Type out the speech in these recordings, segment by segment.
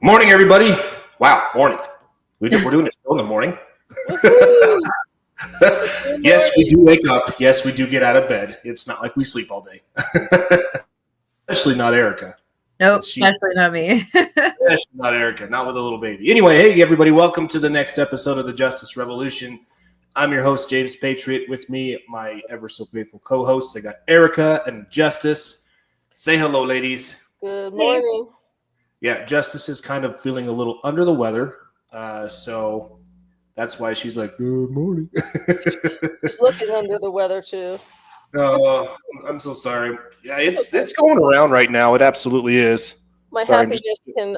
Morning, everybody. Wow, morning. We're doing this in the morning. Yes, we do wake up. Yes, we do get out of bed. It's not like we sleep all day. Especially not Erica. Nope, especially not me. Especially not Erica, not with a little baby. Anyway, hey, everybody. Welcome to the next episode of the Justice Revolution. I'm your host, James Patriot. With me, my ever so faithful co-hosts. I got Erica and Justice. Say hello, ladies. Good morning. Yeah, Justice is kind of feeling a little under the weather, so that's why she's like, good morning. She's looking under the weather, too. Oh, I'm so sorry. Yeah, it's going around right now. It absolutely is. My happiness can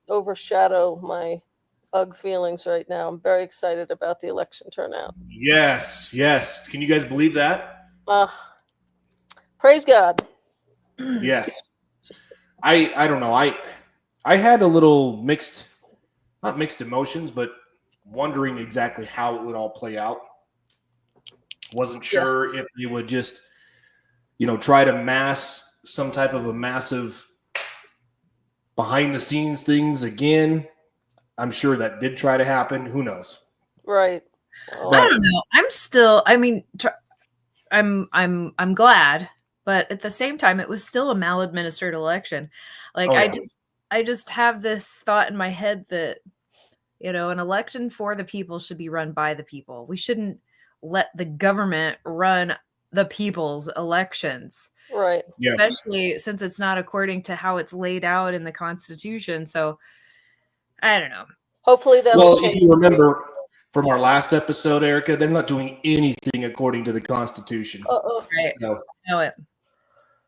overshadow my ugh feelings right now. I'm very excited about the election turnout. Yes. Can you guys believe that? Praise God. Yes. I don't know. I had a little not mixed emotions, but wondering exactly how it would all play out. Wasn't sure if they would just, try to mass some type of a massive behind the scenes things again. I'm sure that did try to happen. Who knows? Right. Well, I don't know. I'm glad, but at the same time, it was still a maladministered election. I just have this thought in my head that, an election for the people should be run by the people. We shouldn't let the government run the people's elections. Right. Yeah. Especially since it's not according to how it's laid out in the Constitution. So, I don't know. Hopefully that'll change. If you remember from our last episode, Erica, they're not doing anything according to the Constitution. Right. So, I know it.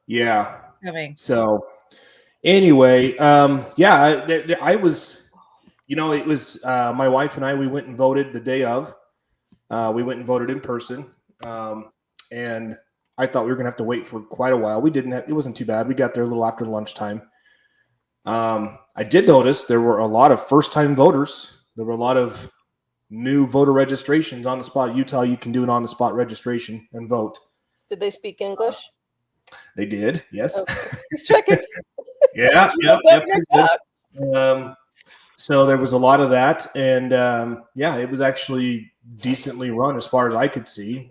Yeah. Coming. So, anyway, I was, it was my wife and I, we went and voted the day of. We went and voted in person. And I thought we were going to have to wait for quite a while. It wasn't too bad. We got there a little after lunchtime. I did notice there were a lot of first-time voters. There were a lot of new voter registrations on the spot. Utah, you can do an on-the-spot registration and vote. Did they speak English? They did, yes. Okay. Just checking. Yep. So there was a lot of that, and it was actually decently run as far as I could see.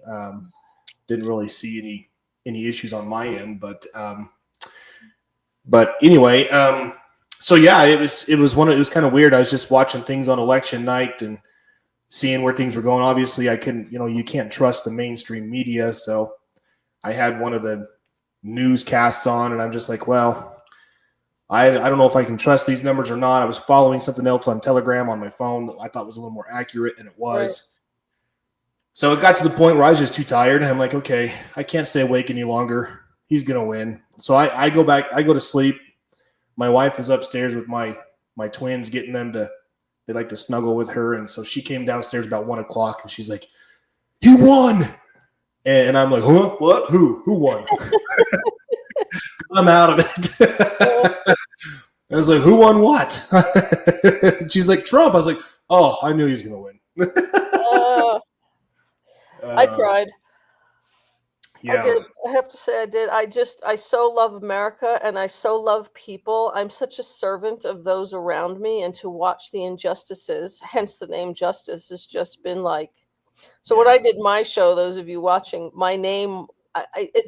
Didn't really see any issues on my end, but anyway, it was kind of weird. I was just watching things on election night and seeing where things were going. Obviously, I couldn't, you can't trust the mainstream media, so I had one of the newscasts on, and I'm just like, well, I don't know if I can trust these numbers or not. I was following something else on Telegram on my phone that I thought was a little more accurate, and it was. Right. So it got to the point where I was just too tired. I'm like, okay, I can't stay awake any longer. He's going to win. So I go to sleep. My wife was upstairs with my twins, getting them they like to snuggle with her. And so she came downstairs about 1:00 and she's like, he won. And I'm like, huh? What? Who won? I'm out of it. I was like, who won what? She's like, Trump. I was like, oh, I knew he was going to win. I cried. Yeah. I did. I have to say I did. I so love America and I so love people. I'm such a servant of those around me, and to watch the injustices, hence the name Justice, has just been like. So when I did my show, those of you watching, my name,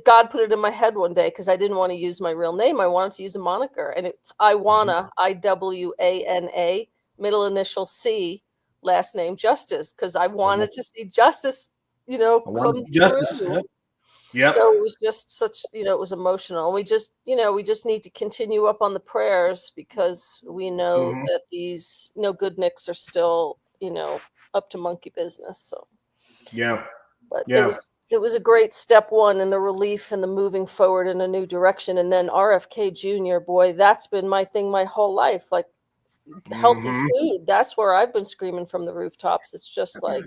God put it in my head one day because I didn't want to use my real name. I wanted to use a moniker, and it's Iwana, IWANA, middle initial C, last name Justice, because I wanted to see justice, come justice. through. Yeah. So it was just such, it was emotional. And we just need to continue up on the prayers because we know that these no good nicks are still, up to monkey business. So. Yeah. But it was a great step one in the relief and the moving forward in a new direction. And then RFK Jr., boy, that's been my thing my whole life. Like healthy food. That's where I've been screaming from the rooftops. It's just like,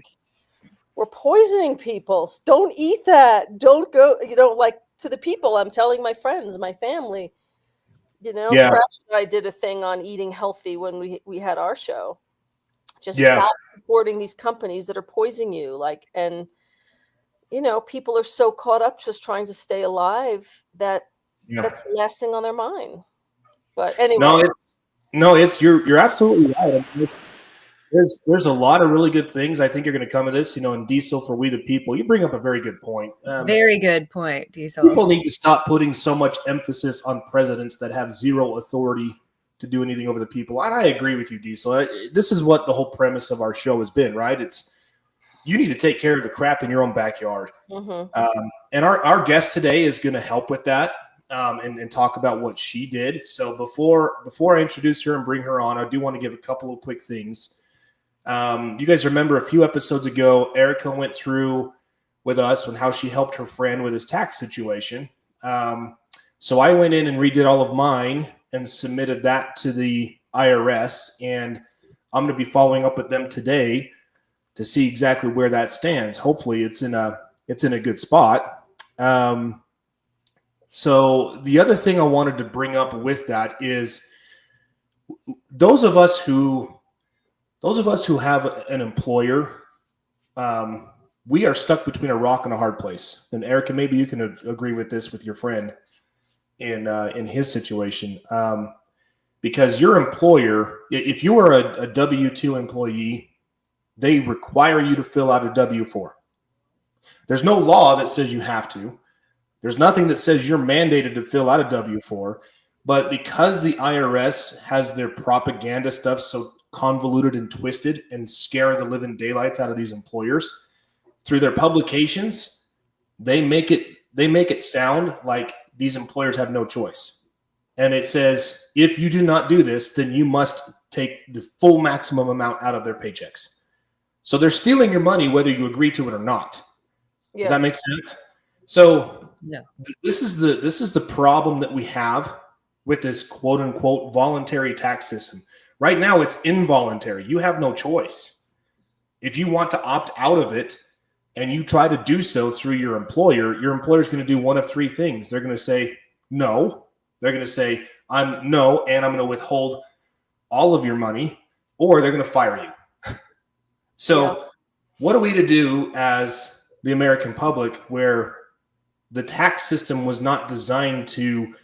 we're poisoning people. Don't eat that. Don't go, like to the people. I'm telling my friends, my family, Crash and I did a thing on eating healthy when we had our show. Just stop supporting these companies that are poisoning you. People are so caught up just trying to stay alive that that's the last thing on their mind. But anyway. No, you're absolutely right. I mean, there's a lot of really good things I think are going to come of this. In Diesel for We the People, you bring up a very good point. Very good point, Diesel. People need to stop putting so much emphasis on presidents that have zero authority to do anything over the people. And I agree with you, Diesel. This is what the whole premise of our show has been, right? It's you need to take care of the crap in your own backyard. And our guest today is going to help with that and talk about what she did. So before I introduce her and bring her on, I do want to give a couple of quick things. You guys remember a few episodes ago, Erica went through with us on how she helped her friend with his tax situation. So I went in and redid all of mine and submitted that to the IRS. And I'm going to be following up with them today to see exactly where that stands. Hopefully it's in a good spot. So the other thing I wanted to bring up with that is those of us who have an employer, we are stuck between a rock and a hard place. And Erica, maybe you can agree with this with your friend in his situation, because your employer, if you are a W-2 employee, they require you to fill out a W-4. There's no law that says you have to. There's nothing that says you're mandated to fill out a W-4. But because the IRS has their propaganda stuff so convoluted and twisted and scaring the living daylights out of these employers through their publications, they make it sound like these employers have no choice. And it says, if you do not do this, then you must take the full maximum amount out of their paychecks. So they're stealing your money whether you agree to it or not. Yes. Does that make sense? So this is the problem that we have with this quote unquote voluntary tax system. Right now it's involuntary. You have no choice. If you want to opt out of it and you try to do so through your employer is going to do one of three things. They're going to say no. They're going to say no, and I'm going to withhold all of your money, or they're going to fire you. So what are we to do as the American public where the tax system was not designed to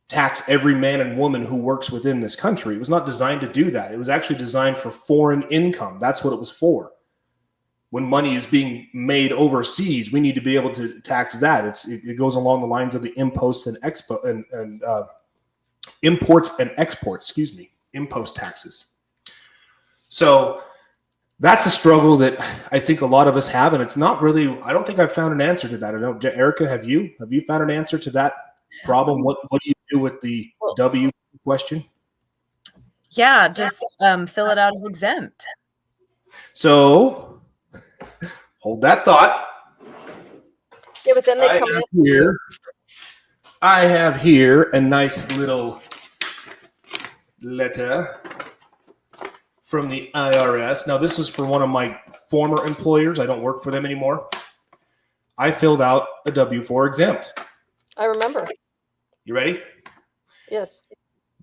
tax every man and woman who works within this country? It was not designed to do that. It was actually designed for foreign income. That's what it was for. When money is being made overseas, we need to be able to tax that. It goes along the lines of the imports and exports, impost taxes. So that's a struggle that I think a lot of us have, and it's not really. I don't think I've found an answer to that. I don't, Erica, have you found an answer to that problem? What do you do with the W question? Yeah, just fill it out as exempt. So hold that thought. Yeah, but then they come in here. I have here a nice little letter from the IRS. Now, this is for one of my former employers. I don't work for them anymore. I filled out a W-4 exempt. I remember. You ready? Yes.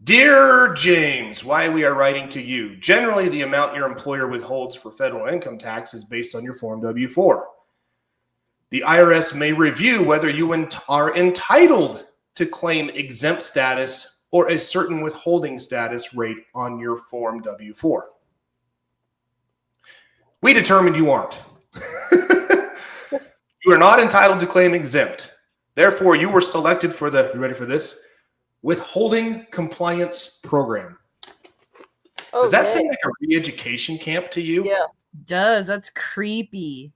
Dear James, why we are writing to you. Generally, the amount your employer withholds for federal income tax is based on your Form W-4. The IRS may review whether you are entitled to claim exempt status or a certain withholding status rate on your Form W-4. We determined you aren't. You are not entitled to claim exempt. Therefore, you were selected for the, you ready for this? Withholding compliance program. Oh, does that sound like a re-education camp to you? Yeah. It does. That's creepy.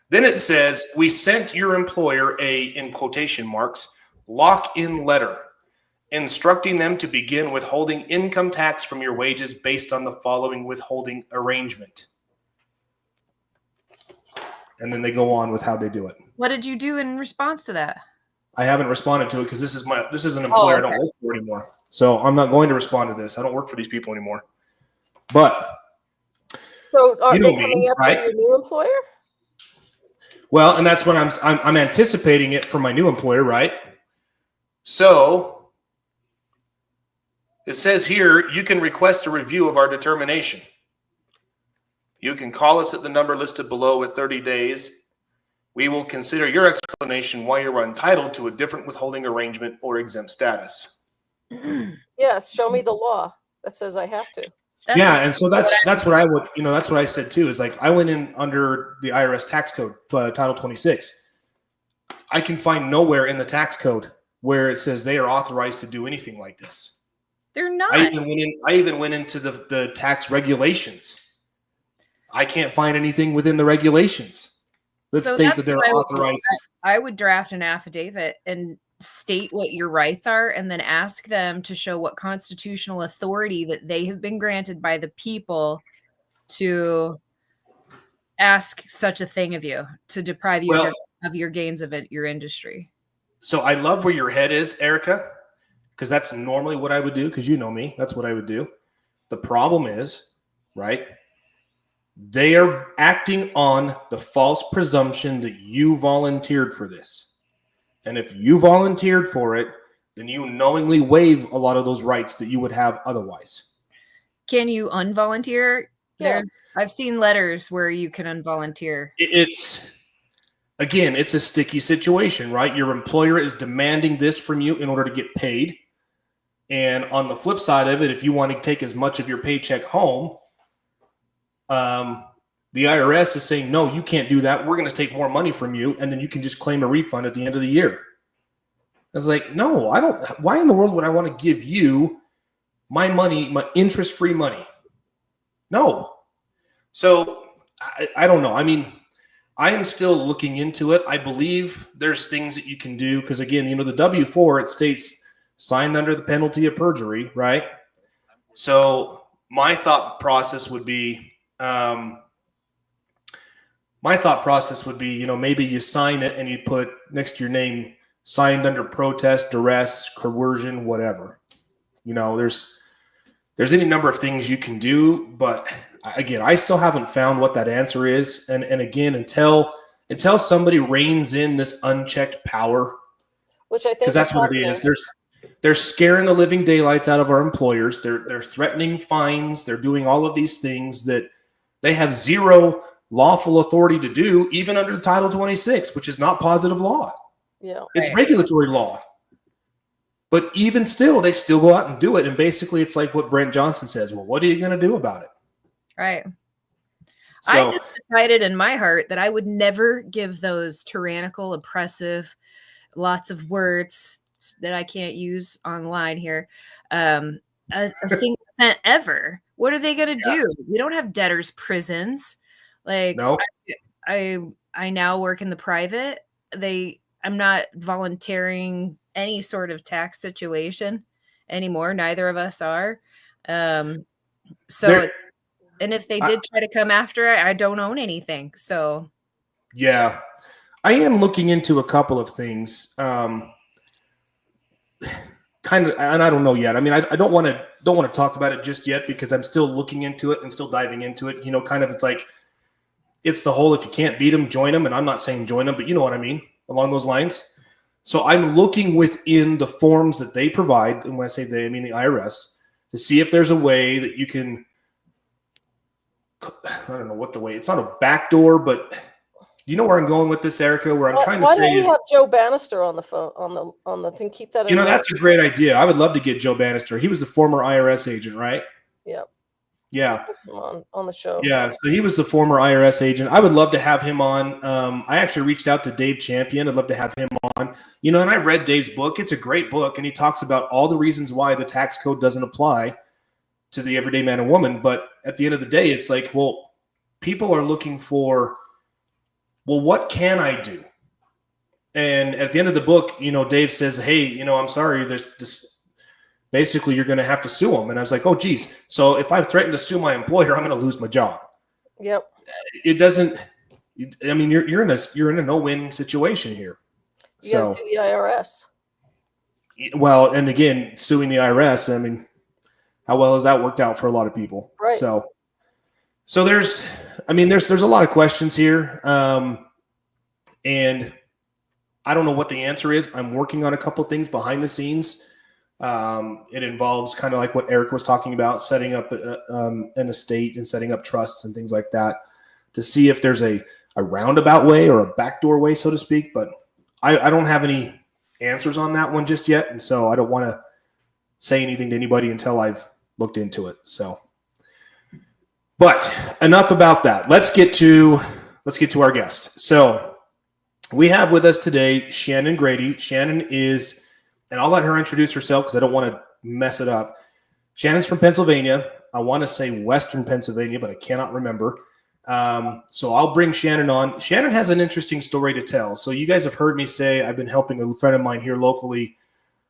Then it says, we sent your employer a, in quotation marks, lock-in letter, instructing them to begin withholding income tax from your wages based on the following withholding arrangement. And then they go on with how they do it. What did you do in response to that? I haven't responded to it because this is an employer I don't work for anymore. So I'm not going to respond to this. I don't work for these people anymore. But so are they coming after your new employer? Well, and that's when I'm anticipating it for my new employer, right? So it says here, you can request a review of our determination. You can call us at the number listed below with 30 days. We will consider your explanation why you're entitled to a different withholding arrangement or exempt status. Yes, show me the law. that says I have to. Yeah, and so that's what I would, that's what I said too, is like I went in under the IRS tax code, Title 26. I can find nowhere in the tax code where it says they are authorized to do anything like this. They're not. I even went into the tax regulations. I can't find anything within the regulations that state that they're authorized. I would draft an affidavit and state what your rights are, and then ask them to show what constitutional authority that they have been granted by the people to ask such a thing of you, to deprive you of your gains of your industry. So I love where your head is, Erica, because that's normally what I would do, because you know me, that's what I would do. The problem is, right, they are acting on the false presumption that you volunteered for this. And if you volunteered for it, then you knowingly waive a lot of those rights that you would have otherwise. Can you unvolunteer? Yeah. I've seen letters where you can unvolunteer. It's a sticky situation, right? Your employer is demanding this from you in order to get paid. And on the flip side of it, if you want to take as much of your paycheck home, the IRS is saying, no, you can't do that. We're going to take more money from you, and then you can just claim a refund at the end of the year. It's like, no, I don't. Why in the world would I want to give you my money, my interest-free money? No. So I don't know. I mean, I am still looking into it. I believe there's things that you can do because, again, the W-4, it states signed under the penalty of perjury, right? So my thought process would be, maybe you sign it and you put next to your name, signed under protest, duress, coercion, whatever. There's any number of things you can do, but again, I still haven't found what that answer is. And again, until somebody reins in this unchecked power, which I think because that's what it is. They're scaring the living daylights out of our employers. They're threatening fines. They're doing all of these things that they have zero lawful authority to do, even under Title 26, which is not positive law. Yeah, it's regulatory law. But even still, they still go out and do it. And basically, it's like what Brent Johnson says. Well, what are you going to do about it? Right. So, I just decided in my heart that I would never give those tyrannical, oppressive, lots of words that I can't use online here, a single cent ever. What are they going to do? We don't have debtors' prisons. Like, no. I now work in the private. I'm not volunteering any sort of tax situation anymore. Neither of us are. And if they did try to come after it, I don't own anything. So, yeah, I am looking into a couple of things. Kind of, and I don't know yet. I mean, I don't want to talk about it just yet because I'm still looking into it and still diving into it. Kind of, it's like, it's the whole, if you can't beat them, join them. And I'm not saying join them, but you know what I mean, along those lines. So I'm looking within the forms that they provide. And when I say they, I mean the IRS, to see if there's a way that you can, I don't know what the way, it's not a backdoor, but you know where I'm going with this, Erica, where I'm trying to say is. Why don't you have Joe Bannister on the phone, on the thing? Keep that in mind. That's a great idea. I would love to get Joe Bannister. He was the former IRS agent, right? Yep. Yeah. On the show. Yeah. So he was the former IRS agent. I would love to have him on. I actually reached out to Dave Champion. I'd love to have him on. And I read Dave's book. It's a great book. And he talks about all the reasons why the tax code doesn't apply to the everyday man and woman. But at the end of the day, it's like, well, people are looking for, well, what can I do? And at the end of the book, Dave says, hey, I'm sorry, there's this. Basically, you're going to have to sue them. And I was like, oh, geez. So if I threaten to sue my employer, I'm going to lose my job. Yep. It doesn't. I mean, you're in a no-win situation here. You got to sue the IRS. Well, and again, suing the IRS. I mean, how well has that worked out for a lot of people? Right. So there's a lot of questions here, and I don't know what the answer is. I'm working on a couple of things behind the scenes. It involves kind of like what Eric was talking about, setting up an estate and setting up trusts and things like that to see if there's a roundabout way or a backdoor way, so to speak. But I don't have any answers on that one just yet. And so I don't want to say anything to anybody until I've looked into it. So, but enough about that. Let's get to our guest. So we have with us today Shannon Grady. Shannon is, and I'll let her introduce herself because I don't want to mess it up. Shannon's from Pennsylvania. I want to say Western Pennsylvania, but I cannot remember. So I'll bring Shannon on. Shannon has an interesting story to tell. So you guys have heard me say I've been helping a friend of mine here locally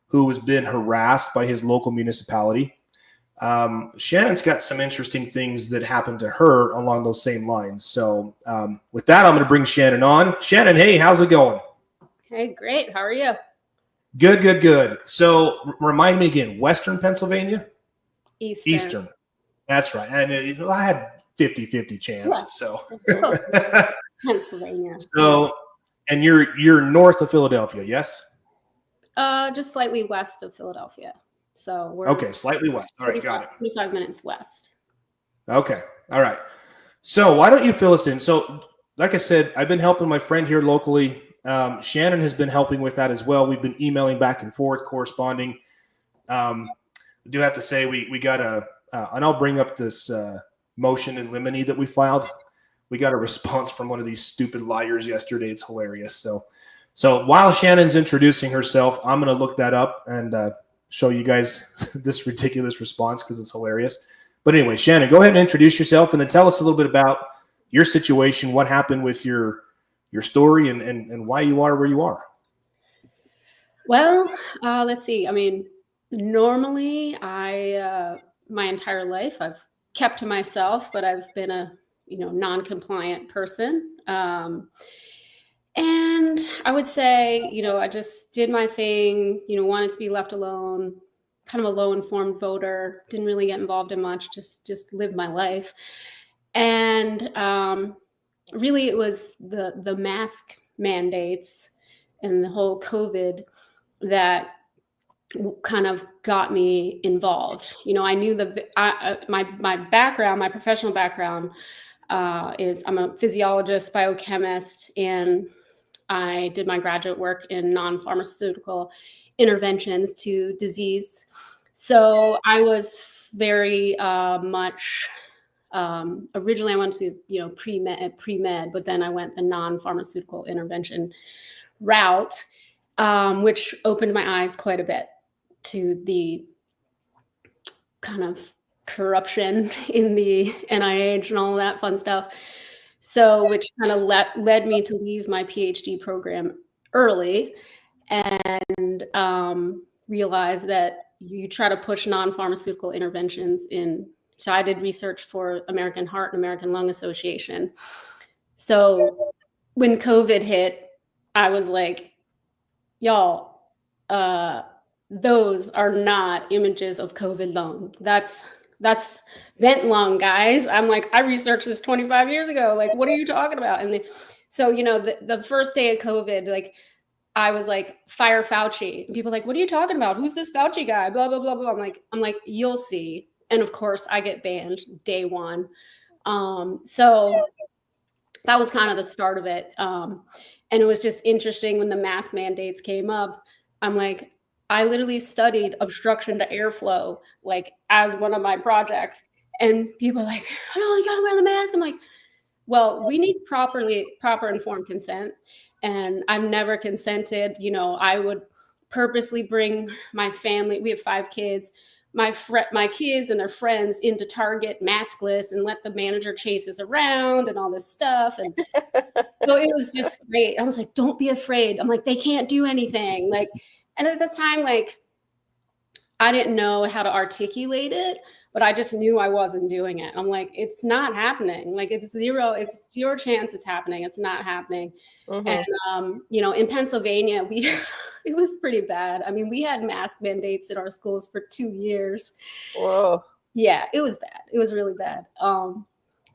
who has been harassed by his local municipality. Shannon's got some interesting things that happened to her along those same lines. So with that, I'm going to bring Shannon on. Shannon, hey, how's it going? Hey, great. How are you? Good, good, good. So remind me again, Western Pennsylvania? Eastern. That's right. And I had 50-50 chance. Yeah. So Pennsylvania. So, and you're north of Philadelphia, yes? Just slightly west of Philadelphia. So we're okay, slightly west. All right, got it. 25 minutes west. Okay, all right. So why don't you fill us in? So, like I said, I've been helping my friend here locally. Shannon has been helping with that as well. We've been emailing back and forth, corresponding. I do have to say we got and I'll bring up this motion in limine that we filed. We got a response from one of these stupid liars yesterday. It's hilarious. So while Shannon's introducing herself, I'm going to look that up and show you guys this ridiculous response because it's hilarious. But anyway, Shannon, go ahead and introduce yourself and then tell us a little bit about your situation, what happened with your story and why you are where you are. Well, let's see. I mean, normally my entire life I've kept to myself, but I've been a non-compliant person. And I would say, I just did my thing, wanted to be left alone, kind of a low-informed voter, didn't really get involved in much, just lived my life. And really it was the mask mandates and the whole COVID that kind of got me involved. I knew my background, my professional background is I'm a physiologist, biochemist, and I did my graduate work in non-pharmaceutical interventions to disease. So I was very much, originally I went to, pre-med, but then I went the non-pharmaceutical intervention route, which opened my eyes quite a bit to the kind of corruption in the NIH and all that fun stuff. So, which kind of led me to leave my PhD program early and realize that you try to push non-pharmaceutical interventions in. So I did research for American Heart and American Lung Association. So when COVID hit, I was like, y'all, those are not images of COVID lung. That's vent lung, guys. I'm like, I researched this 25 years ago. Like, what are you talking about? And so, the first day of COVID, like, I was like, fire Fauci. And people are like, what are you talking about? Who's this Fauci guy? Blah, blah, blah, blah. I'm like, you'll see. And of course, I get banned day one. So that was kind of the start of it. And it was just interesting when the mask mandates came up. I'm like, I literally studied obstruction to airflow, like as one of my projects. And people are like, oh, you gotta wear the mask. I'm like, well, we need proper informed consent. And I've never consented. I would purposely bring my family. We have 5 kids. My kids and their friends into Target maskless and let the manager chase us around and all this stuff. And so it was just great. I was like, don't be afraid. I'm like, they can't do anything. Like, and at the time, like, I didn't know how to articulate it, but I just knew I wasn't doing it. I'm like, it's not happening. Like, it's zero chance it's happening. It's not happening. Mm-hmm. And, in Pennsylvania, it was pretty bad. I mean, we had mask mandates in our schools for 2 years. Whoa. Yeah, it was bad. It was really bad.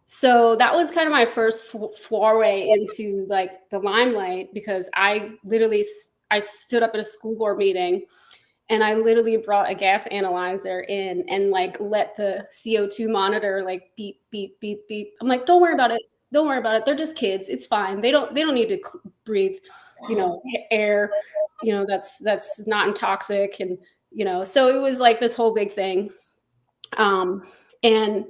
So that was kind of my first foray into like the limelight, because I stood up at a school board meeting and I literally brought a gas analyzer in and like let the CO2 monitor like beep, beep, beep, beep. I'm like, don't worry about it. Don't worry about it. They're just kids. It's fine. They don't need to breathe, air, that's not toxic. And, so it was like this whole big thing. And,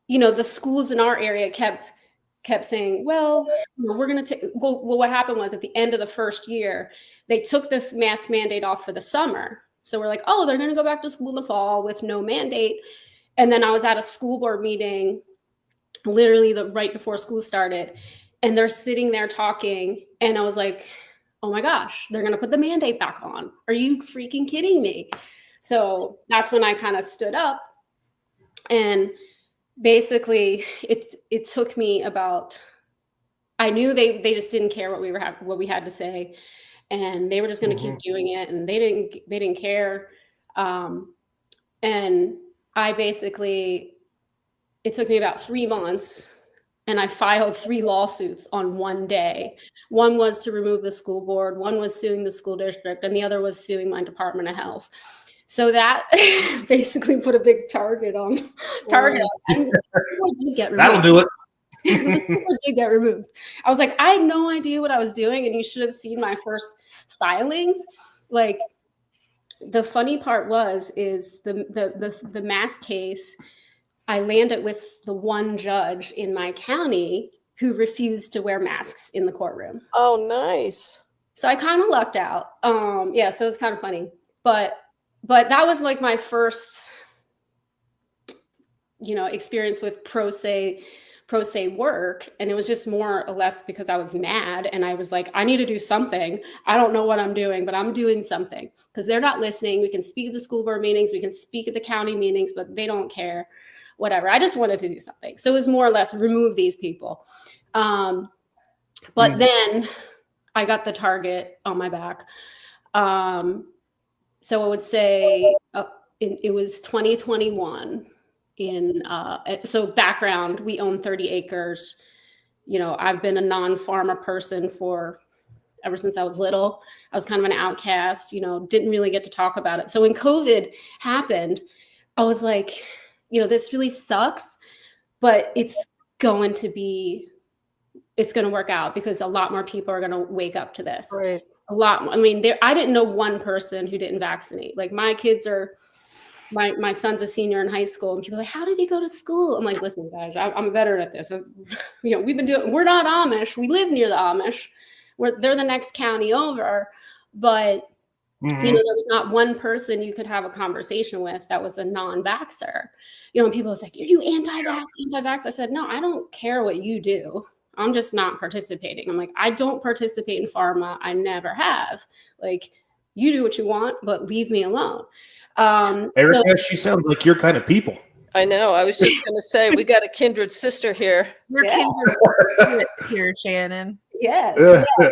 the schools in our area kept saying, well, we're going to take, well, what happened was at the end of the first year, they took this mask mandate off for the summer. So we're like, oh, they're going to go back to school in the fall with no mandate. And then I was at a school board meeting, literally right before school started, and they're sitting there talking. And I was like, oh my gosh, they're going to put the mandate back on. Are you freaking kidding me? So that's when I kind of stood up. And basically it took me about, I knew they just didn't care what we had to say, and they were just going to keep doing it, and they didn't care. And I basically, it took me about 3 months, and I filed 3 lawsuits on one day. One was to remove the school board, one was suing the school district, and the other was suing my Department of Health. So that basically put a big target on. And did get removed. That'll do it. Did get removed. I was like, I had no idea what I was doing, and you should have seen my first filings. Like, the funny part is the mask case, I landed with the one judge in my county who refused to wear masks in the courtroom. Oh, nice. So I kind of lucked out. Yeah, so it's kind of funny. But that was like my first, experience with pro se work. And it was just more or less because I was mad, and I was like, I need to do something. I don't know what I'm doing, but I'm doing something, because they're not listening. We can speak at the school board meetings, we can speak at the county meetings, but they don't care, whatever. I just wanted to do something. So it was more or less remove these people. But then I got the target on my back. So I would say it was 2021. So background, we own 30 acres. I've been a non-farmer person ever since I was little. I was kind of an outcast, didn't really get to talk about it. So when COVID happened, I was like, this really sucks, but it's going to work out, because a lot more people are going to wake up to this. Right. A lot more. I mean, I didn't know one person who didn't vaccinate. Like, my kids my son's a senior in high school, and people are like, how did he go to school? I'm like, listen, guys, I'm a veteran at this. We're not Amish. We live near the Amish. They're the next county over. But, there was not one person you could have a conversation with that was a non-vaxxer. And people was like, are you anti-vax? I said, no, I don't care what you do. I'm just not participating. I'm like, I don't participate in pharma. I never have. Like, you do what you want, but leave me alone. Erica, she sounds like your kind of people. I know. I was just going to say, we got a kindred sister here. We're kindred here, Shannon. Yes. Yeah.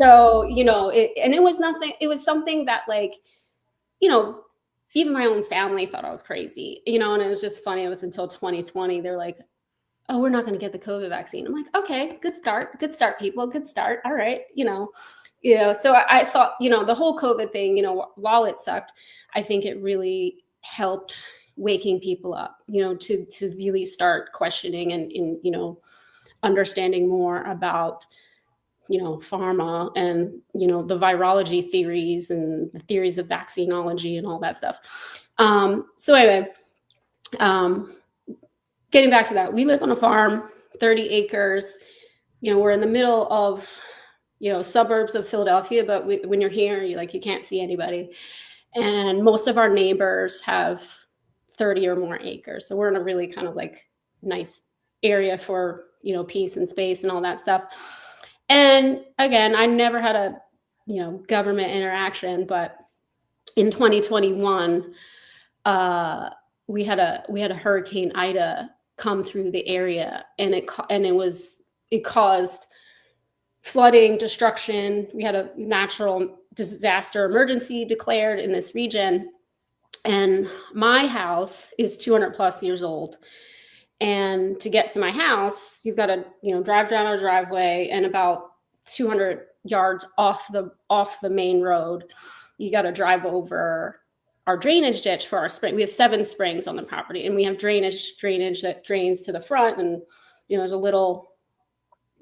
So, and it was nothing. It was something that, like, even my own family thought I was crazy, and it was just funny. It was until 2020. They're like, oh, we're not going to get the COVID vaccine. I'm like, okay, good start, people, good start. All right. So I thought, the whole COVID thing, while it sucked, I think it really helped waking people up, to really start questioning and understanding more about, pharma and, the virology theories and the theories of vaccinology and all that stuff. So anyway, getting back to that, we live on a farm, 30 acres. We're in the middle of, suburbs of Philadelphia, but when you're here, you can't see anybody. And most of our neighbors have 30 or more acres. So we're in a really kind of like nice area for, peace and space and all that stuff. And again, I never had a, government interaction, but in 2021, we had a Hurricane Ida come through the area, and it caused flooding, destruction. We had a natural disaster emergency declared in this region, and my house is 200 plus years old. And to get to my house, you've got to, drive down our driveway, and about 200 yards off the main road, you got to drive over our drainage ditch for our spring. We have 7 springs on the property, and we have drainage that drains to the front, and there's a little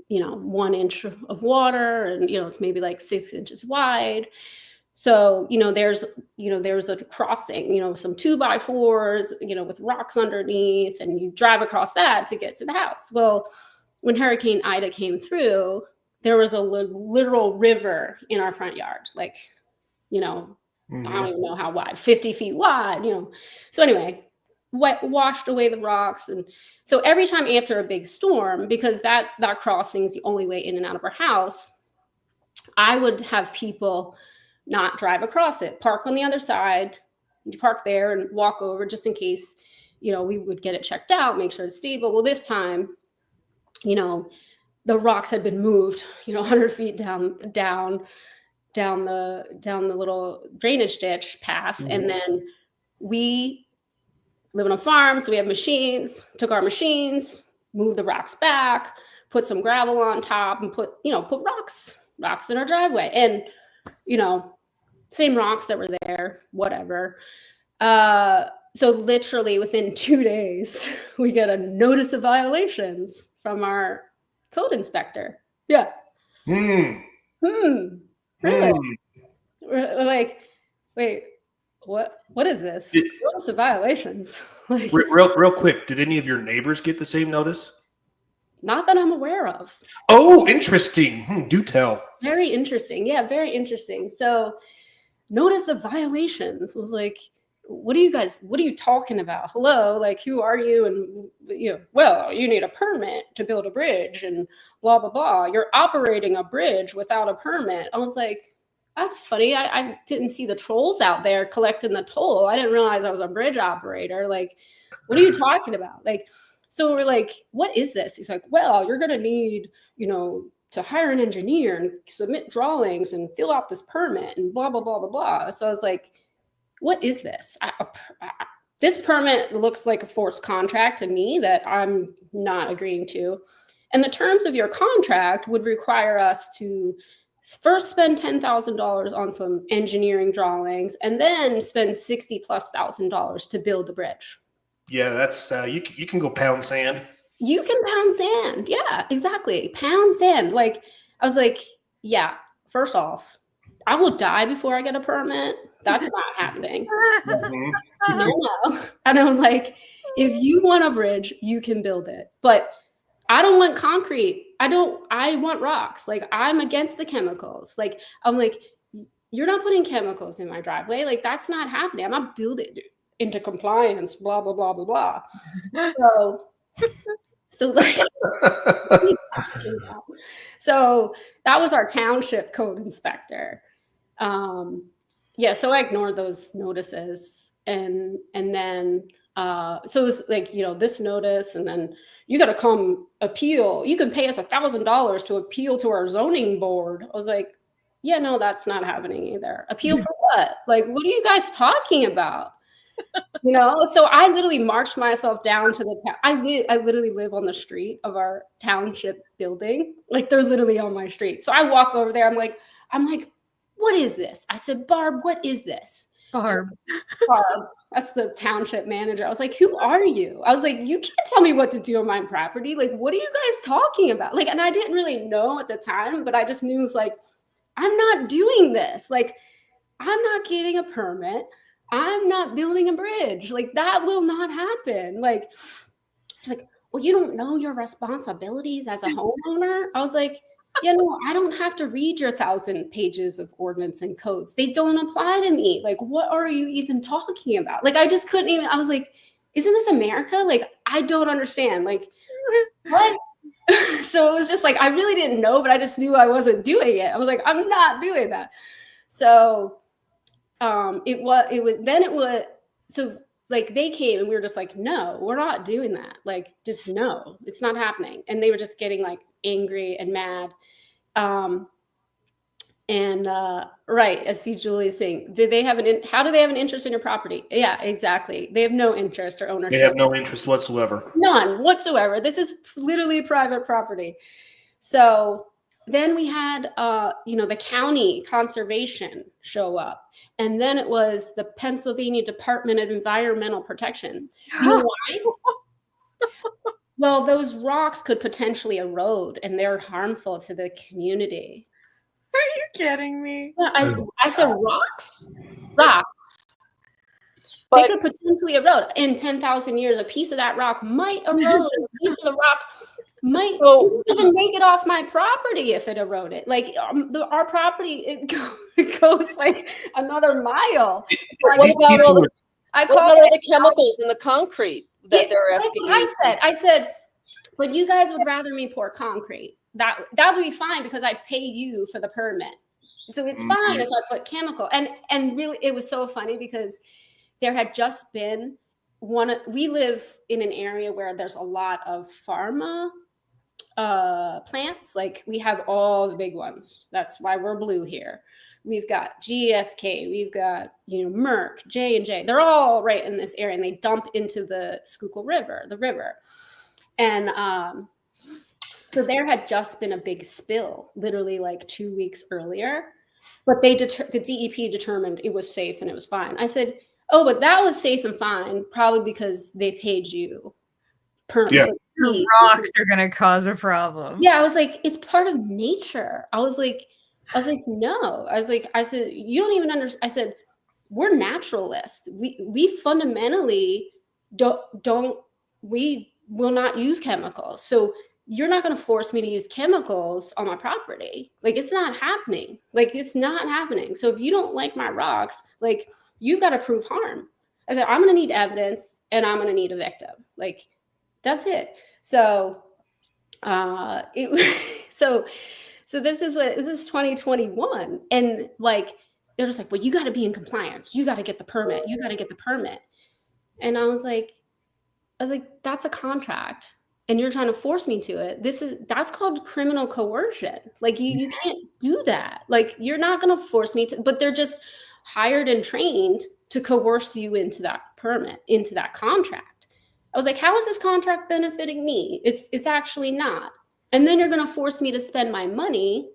1 inch of water, and it's maybe like 6 inches wide. So, there's a crossing, some 2x4s, with rocks underneath, and you drive across that to get to the house. Well, when Hurricane Ida came through, there was a literal river in our front yard, like, I don't even know how wide, 50 feet wide, So anyway, washed away the rocks. And so every time after a big storm, because that crossing is the only way in and out of our house, I would have people not drive across it, park on the other side, you park there and walk over just in case, we would get it checked out, make sure it's stable. Well, this time, the rocks had been moved, 100 feet down the little drainage ditch path. And then we live on a farm, so we have machines, took our machines, moved the rocks back, put some gravel on top, and put rocks in our driveway. And, same rocks that were there, whatever. So literally within 2 days, we get a notice of violations from our code inspector. Yeah. Really? We're like, wait, what is this? Notice of violations. Like, real quick, did any of your neighbors get the same notice? Not that I'm aware of. Oh, interesting. Do tell. Very interesting. Yeah, very interesting. So, notice of violations. I was like, what are you talking about? Hello, like, who are you? And, well, you need a permit to build a bridge and blah, blah, blah. You're operating a bridge without a permit. I was like, that's funny. I didn't see the trolls out there collecting the toll. I didn't realize I was a bridge operator. Like, what are you talking about? Like, so we're like, what is this? He's like, well, you're going to need, to hire an engineer and submit drawings and fill out this permit and blah, blah, blah, blah, blah. So I was like, what is this? This permit looks like a forced contract to me that I'm not agreeing to. And the terms of your contract would require us to first spend $10,000 on some engineering drawings and then spend $60,000+ to build the bridge. Yeah, that's you can go pound sand. You can pound sand. Yeah, exactly. Pound sand. Like, I was like, yeah, first off, I will die before I get a permit. That's not happening. No. And I was like, if you want a bridge, you can build it. But I don't want concrete. I want rocks. Like, I'm against the chemicals. Like, I'm like, you're not putting chemicals in my driveway. Like, that's not happening. I'm not building into compliance, blah, blah, blah, blah, blah. So like, so that was our township code inspector. Yeah, so I ignored those notices, and then so it was like, this notice, and then you got to come appeal. You can pay us $1,000 to appeal to our zoning board. I was like, yeah, no, that's not happening either. Appeal for what? Like, what are you guys talking about? So I literally marched myself down to the town. I literally live on the street of our township building. Like, they're literally on my street. So I walk over there. I'm like, what is this? I said, Barb, what is this? Barb. That's the township manager. I was like, who are you? I was like, you can't tell me what to do on my property. Like, what are you guys talking about? Like, and I didn't really know at the time, but I just knew, it's like, I'm not doing this. Like, I'm not getting a permit. I'm not building a bridge. Like, that will not happen. Like, she's like, well, you don't know your responsibilities as a homeowner. I was like, I don't have to read your 1,000 pages of ordinance and codes. They don't apply to me. Like, what are you even talking about? Like, I just couldn't even, I was like, isn't this America? Like, I don't understand. Like, what? So it was just like, I really didn't know, but I just knew I wasn't doing it. I was like, I'm not doing that. So so like, they came and we were just like, no, we're not doing that. Like, just no, it's not happening. And they were just getting like angry and mad. Right, as C. Julie's saying, how do they have an interest in your property? Yeah, exactly. They have no interest or ownership. They have no interest whatsoever. None whatsoever. This is literally private property. So then we had, the county conservation show up. And then it was the Pennsylvania Department of Environmental Protections. You know why? Well, those rocks could potentially erode, and they're harmful to the community. you kidding me? Yeah, I said rocks. But They could potentially erode. In 10,000 years, a piece of that rock might erode. A piece of the rock might even make it off my property if it eroded. Like our property, it goes like another mile. what about all the chemicals in the concrete that they're asking you? I said, but you guys would rather me pour concrete. That would be fine because I pay you for the permit. So it's fine if I put chemical. And really, it was so funny because there had just been we live in an area where there's a lot of pharma plants. Like we have all the big ones. That's why we're blue here. We've got GSK, we've got, Merck, J&J. They're all right in this area and they dump into the Schuylkill River, the river. And so there had just been a big spill, literally like 2 weeks earlier, but the DEP determined it was safe and it was fine. I said, oh, but that was safe and fine, probably because they paid you. Rocks are going to cause a problem. Yeah, I was like, it's part of nature. I was like, no. I said, you don't even understand. I said, we're naturalists. We fundamentally we will not use chemicals. So you're not going to force me to use chemicals on my property. Like, it's not happening. So if you don't like my rocks, like, you've got to prove harm. I said, I'm going to need evidence and I'm going to need a victim. Like, that's it. So, so this is 2021. And like, they're just like, well, you got to be in compliance. You got to get the permit. You got to get the permit. And I was like, that's a contract. And you're trying to force me to it. That's called criminal coercion. Like you can't do that. Like you're not going to force me to, but they're just hired and trained to coerce you into that permit, into that contract. I was like, how is this contract benefiting me? It's actually not. And then you're going to force me to spend my money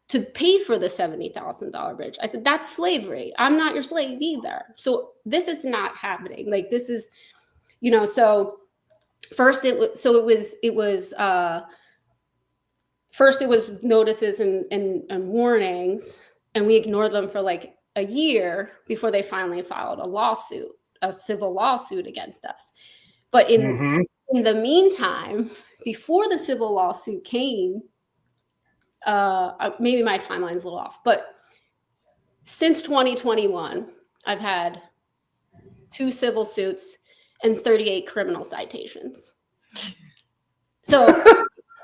to pay for the $70,000 bridge. I said, that's slavery. I'm not your slave either. So this is not happening. Like this is, so first it was notices and warnings, and we ignored them for like a year before they finally filed a civil lawsuit against us. But in the meantime, before the civil lawsuit came, maybe my timeline's a little off, but since 2021, I've had 2 civil suits and 38 criminal citations. So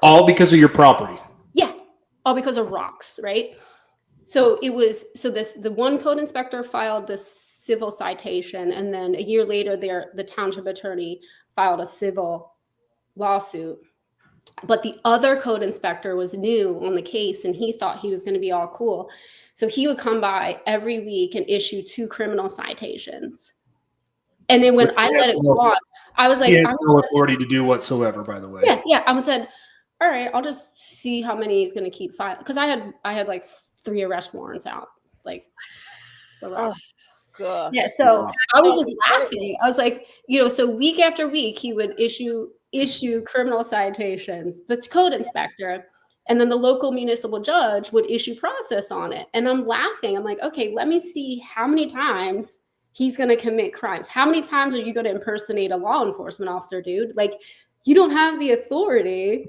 all because of your property. Yeah, all because of rocks, right? So the one code inspector filed the civil citation, and then a year later, the township attorney filed a civil lawsuit. But the other code inspector was new on the case, and he thought he was going to be all cool. So he would come by every week and issue 2 criminal citations. And then when I let it go on, I was like, he had no authority to do whatsoever, by the way. Yeah. I said, all right, I'll just see how many he's going to keep filing. Because I had like 3 arrest warrants out. Like, oh, gosh. Yeah, so I was just laughing. I was like, so week after week, he would issue criminal citations, the code inspector, and then the local municipal judge would issue process on it. And I'm laughing. I'm like, okay, let me see how many times he's going to commit crimes. How many times are you going to impersonate a law enforcement officer, dude? Like, you don't have the authority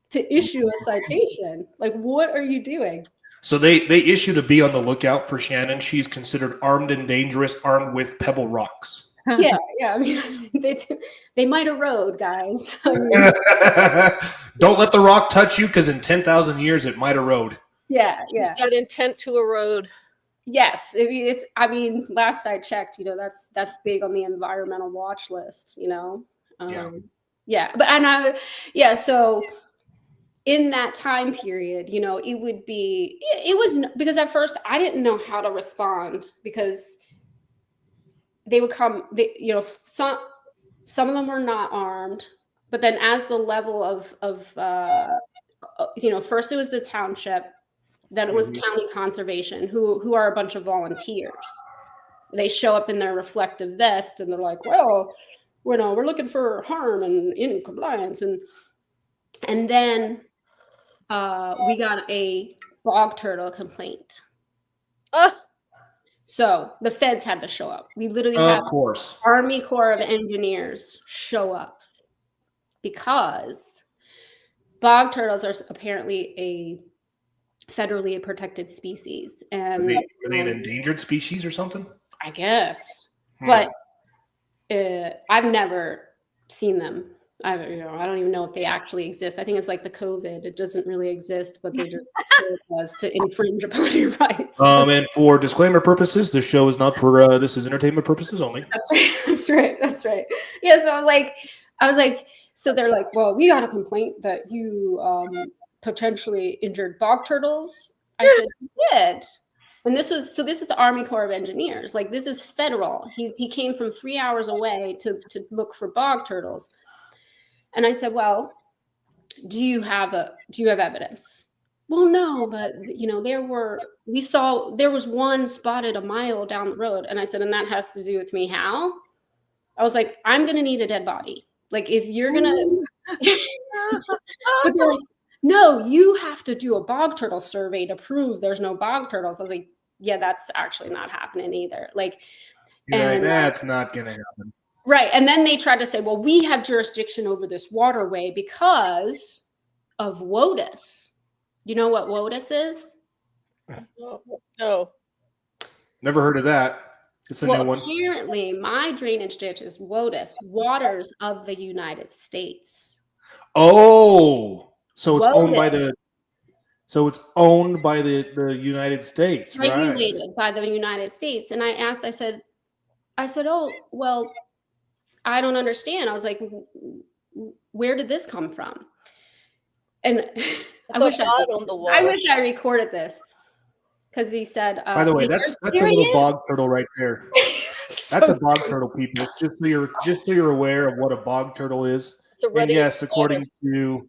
to issue a citation. Like, what are you doing? So they issue to be on the lookout for Shannon. She's considered armed and dangerous, armed with pebble rocks. Yeah. I mean, they might erode, guys. I mean, don't let the rock touch you, because in 10,000 years it might erode. Yeah. She's got intent to erode. Yes, last I checked, that's big on the environmental watch list, So in that time period, it was because at first I didn't know how to respond, because they would come, some of them were not armed, but then as the level of first it was the township, then it was county conservation, who are a bunch of volunteers. They show up in their reflective vest and they're like, well, we're looking for harm and in compliance. And then we got a Bog Turtle Complaint. Ah, So the feds had to show up. We literally Of had course. Army Corps of Engineers show up because bog turtles are apparently a federally protected species. And Are they an endangered species or something? I guess. But I've never seen them. I don't even know if they actually exist. I think it's like the COVID. It doesn't really exist, but they just show it was to infringe upon your rights. And for disclaimer purposes, this show is not for this is entertainment purposes only. That's right. Yeah, so I was like, so they're like, well, we got a complaint that you potentially injured bog turtles. I said, you did. And this is the Army Corps of Engineers. Like, this is federal. He came from 3 hours away to look for bog turtles. And I said, well, do you have evidence? Well, no, but there was one spotted a mile down the road. And I said, and that has to do with me. How? I was like, I'm going to need a dead body. Like, if you're going to, but they're like, no, you have to do a bog turtle survey to prove there's no bog turtles. I was like, yeah, that's actually not happening either. Like, that's not going to happen. Right. And then they tried to say, well, we have jurisdiction over this waterway because of WOTUS. You know what WOTUS is? No. Never heard of that. It's a new one. Apparently, my drainage ditch is WOTUS, Waters of the United States. Oh, so it's WOTUS. owned by the United States, regulated right? by the United States. And I said, oh, well, I don't understand. I was like, where did this come from? And I wish I recorded this, because he said, by the way, that's a little bog turtle right there. That's a bog turtle, people. Just so you're aware of what a bog turtle is. And yes, according to,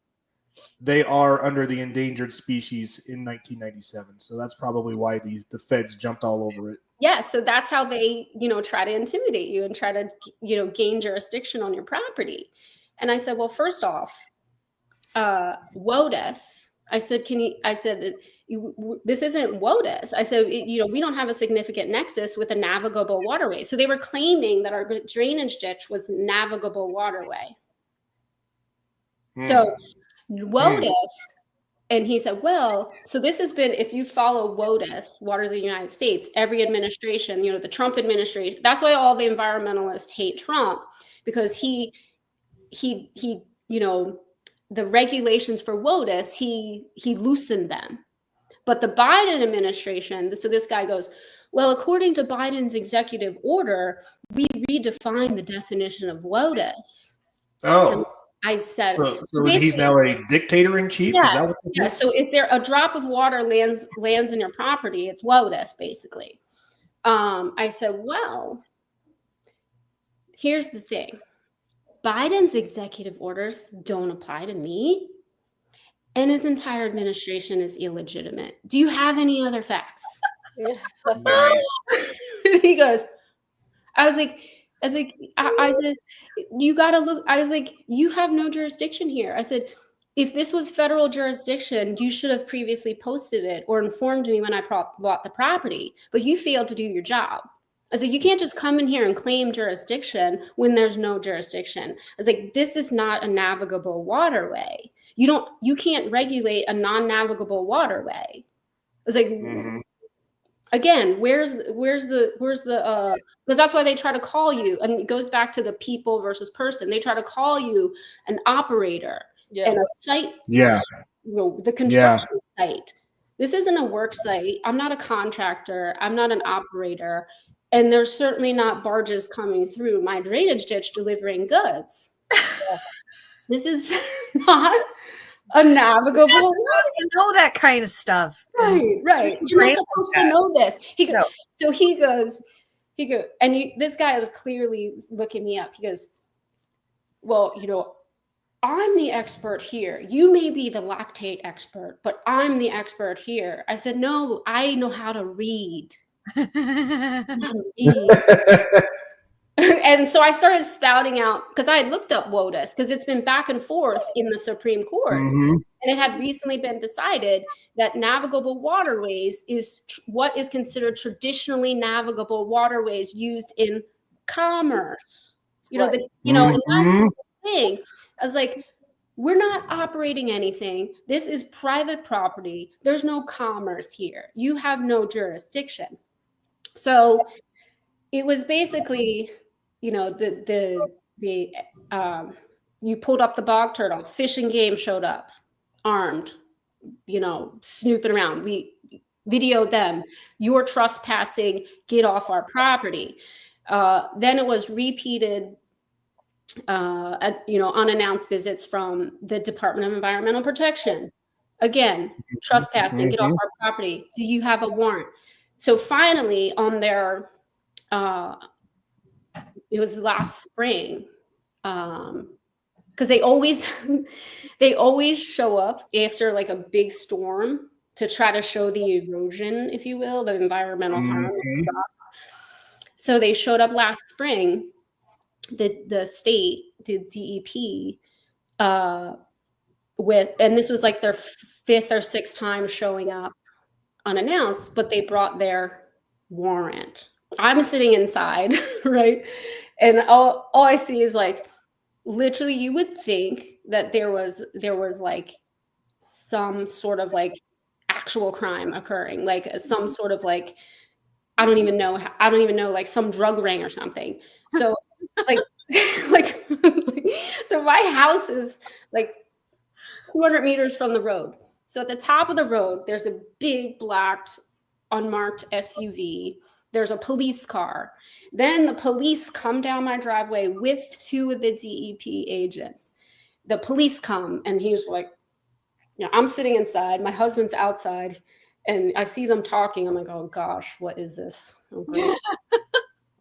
they are under the endangered species in 1997. So that's probably why the feds jumped all over it. Yeah, so that's how they, try to intimidate you and try to, gain jurisdiction on your property. And I said, well, first off, WOTUS. I said, this isn't WOTUS. I said, we don't have a significant nexus with a navigable waterway. So they were claiming that our drainage ditch was navigable waterway. So WOTUS. And he said, well, so this has been, if you follow WOTUS, Waters of the United States, every administration, the Trump administration, that's why all the environmentalists hate Trump, because he the regulations for WOTUS, he loosened them. But the Biden administration, so this guy goes, well, according to Biden's executive order, we redefined the definition of WOTUS. Oh. And I said, so he's now a dictator in chief? Yes, is that what yes. So if a drop of water lands in your property, it's WOTUS, basically. I said, well, here's the thing. Biden's executive orders don't apply to me, and his entire administration is illegitimate. Do you have any other facts? Nice. He goes, I said, you got to look. I was like, you have no jurisdiction here. I said, if this was federal jurisdiction, you should have previously posted it or informed me when I bought the property, but you failed to do your job. I said, you can't just come in here and claim jurisdiction when there's no jurisdiction. I was like, this is not a navigable waterway. You can't regulate a non-navigable waterway. I was like, again, where's the because that's why they try to call you, and it goes back to the people versus person. They try to call you an operator and a site. Yeah. The construction site. This isn't a work site. I'm not a contractor. I'm not an operator. And there's certainly not barges coming through my drainage ditch delivering goods. This is not a navigable. You're not supposed to know that kind of stuff. Right. You're not supposed to know this. So he goes, and this guy was clearly looking me up. He goes, well, I'm the expert here. You may be the lactate expert, but I'm the expert here. I said, no, I know how to read. And And so I started spouting out, because I had looked up WOTUS, because it's been back and forth in the Supreme Court. And it had recently been decided that navigable waterways is what is considered traditionally navigable waterways used in commerce. You know, and that's the thing. I was like, we're not operating anything. This is private property. There's no commerce here. You have no jurisdiction. So it was basically, you know, you pulled up the Bog Turtle, Fish and Game showed up, armed, you know, snooping around. We videoed them. You're trespassing. Get off our property. Then it was repeated, unannounced visits from the Department of Environmental Protection. Again, trespassing. Get off our property. Do you have a warrant? So finally, on their it was last spring, because they always show up after like a big storm to try to show the erosion, if you will, the environmental harm. So they showed up last spring, the state, the DEP, and this was like their 5th or 6th time showing up unannounced, but they brought their warrant. I'm sitting inside, right? And all I see is like, literally, you would think that there was like some sort of like actual crime occurring, like some sort of like, I don't even know, like some drug ring or something. So like, so my house is like 200 meters from the road. So at the top of the road, there's a big black unmarked SUV. There's a police car. Then the police come down my driveway with 2 of the DEP agents. The police come, and he's like, I'm sitting inside. My husband's outside, and I see them talking. I'm like, oh gosh, what is this? Because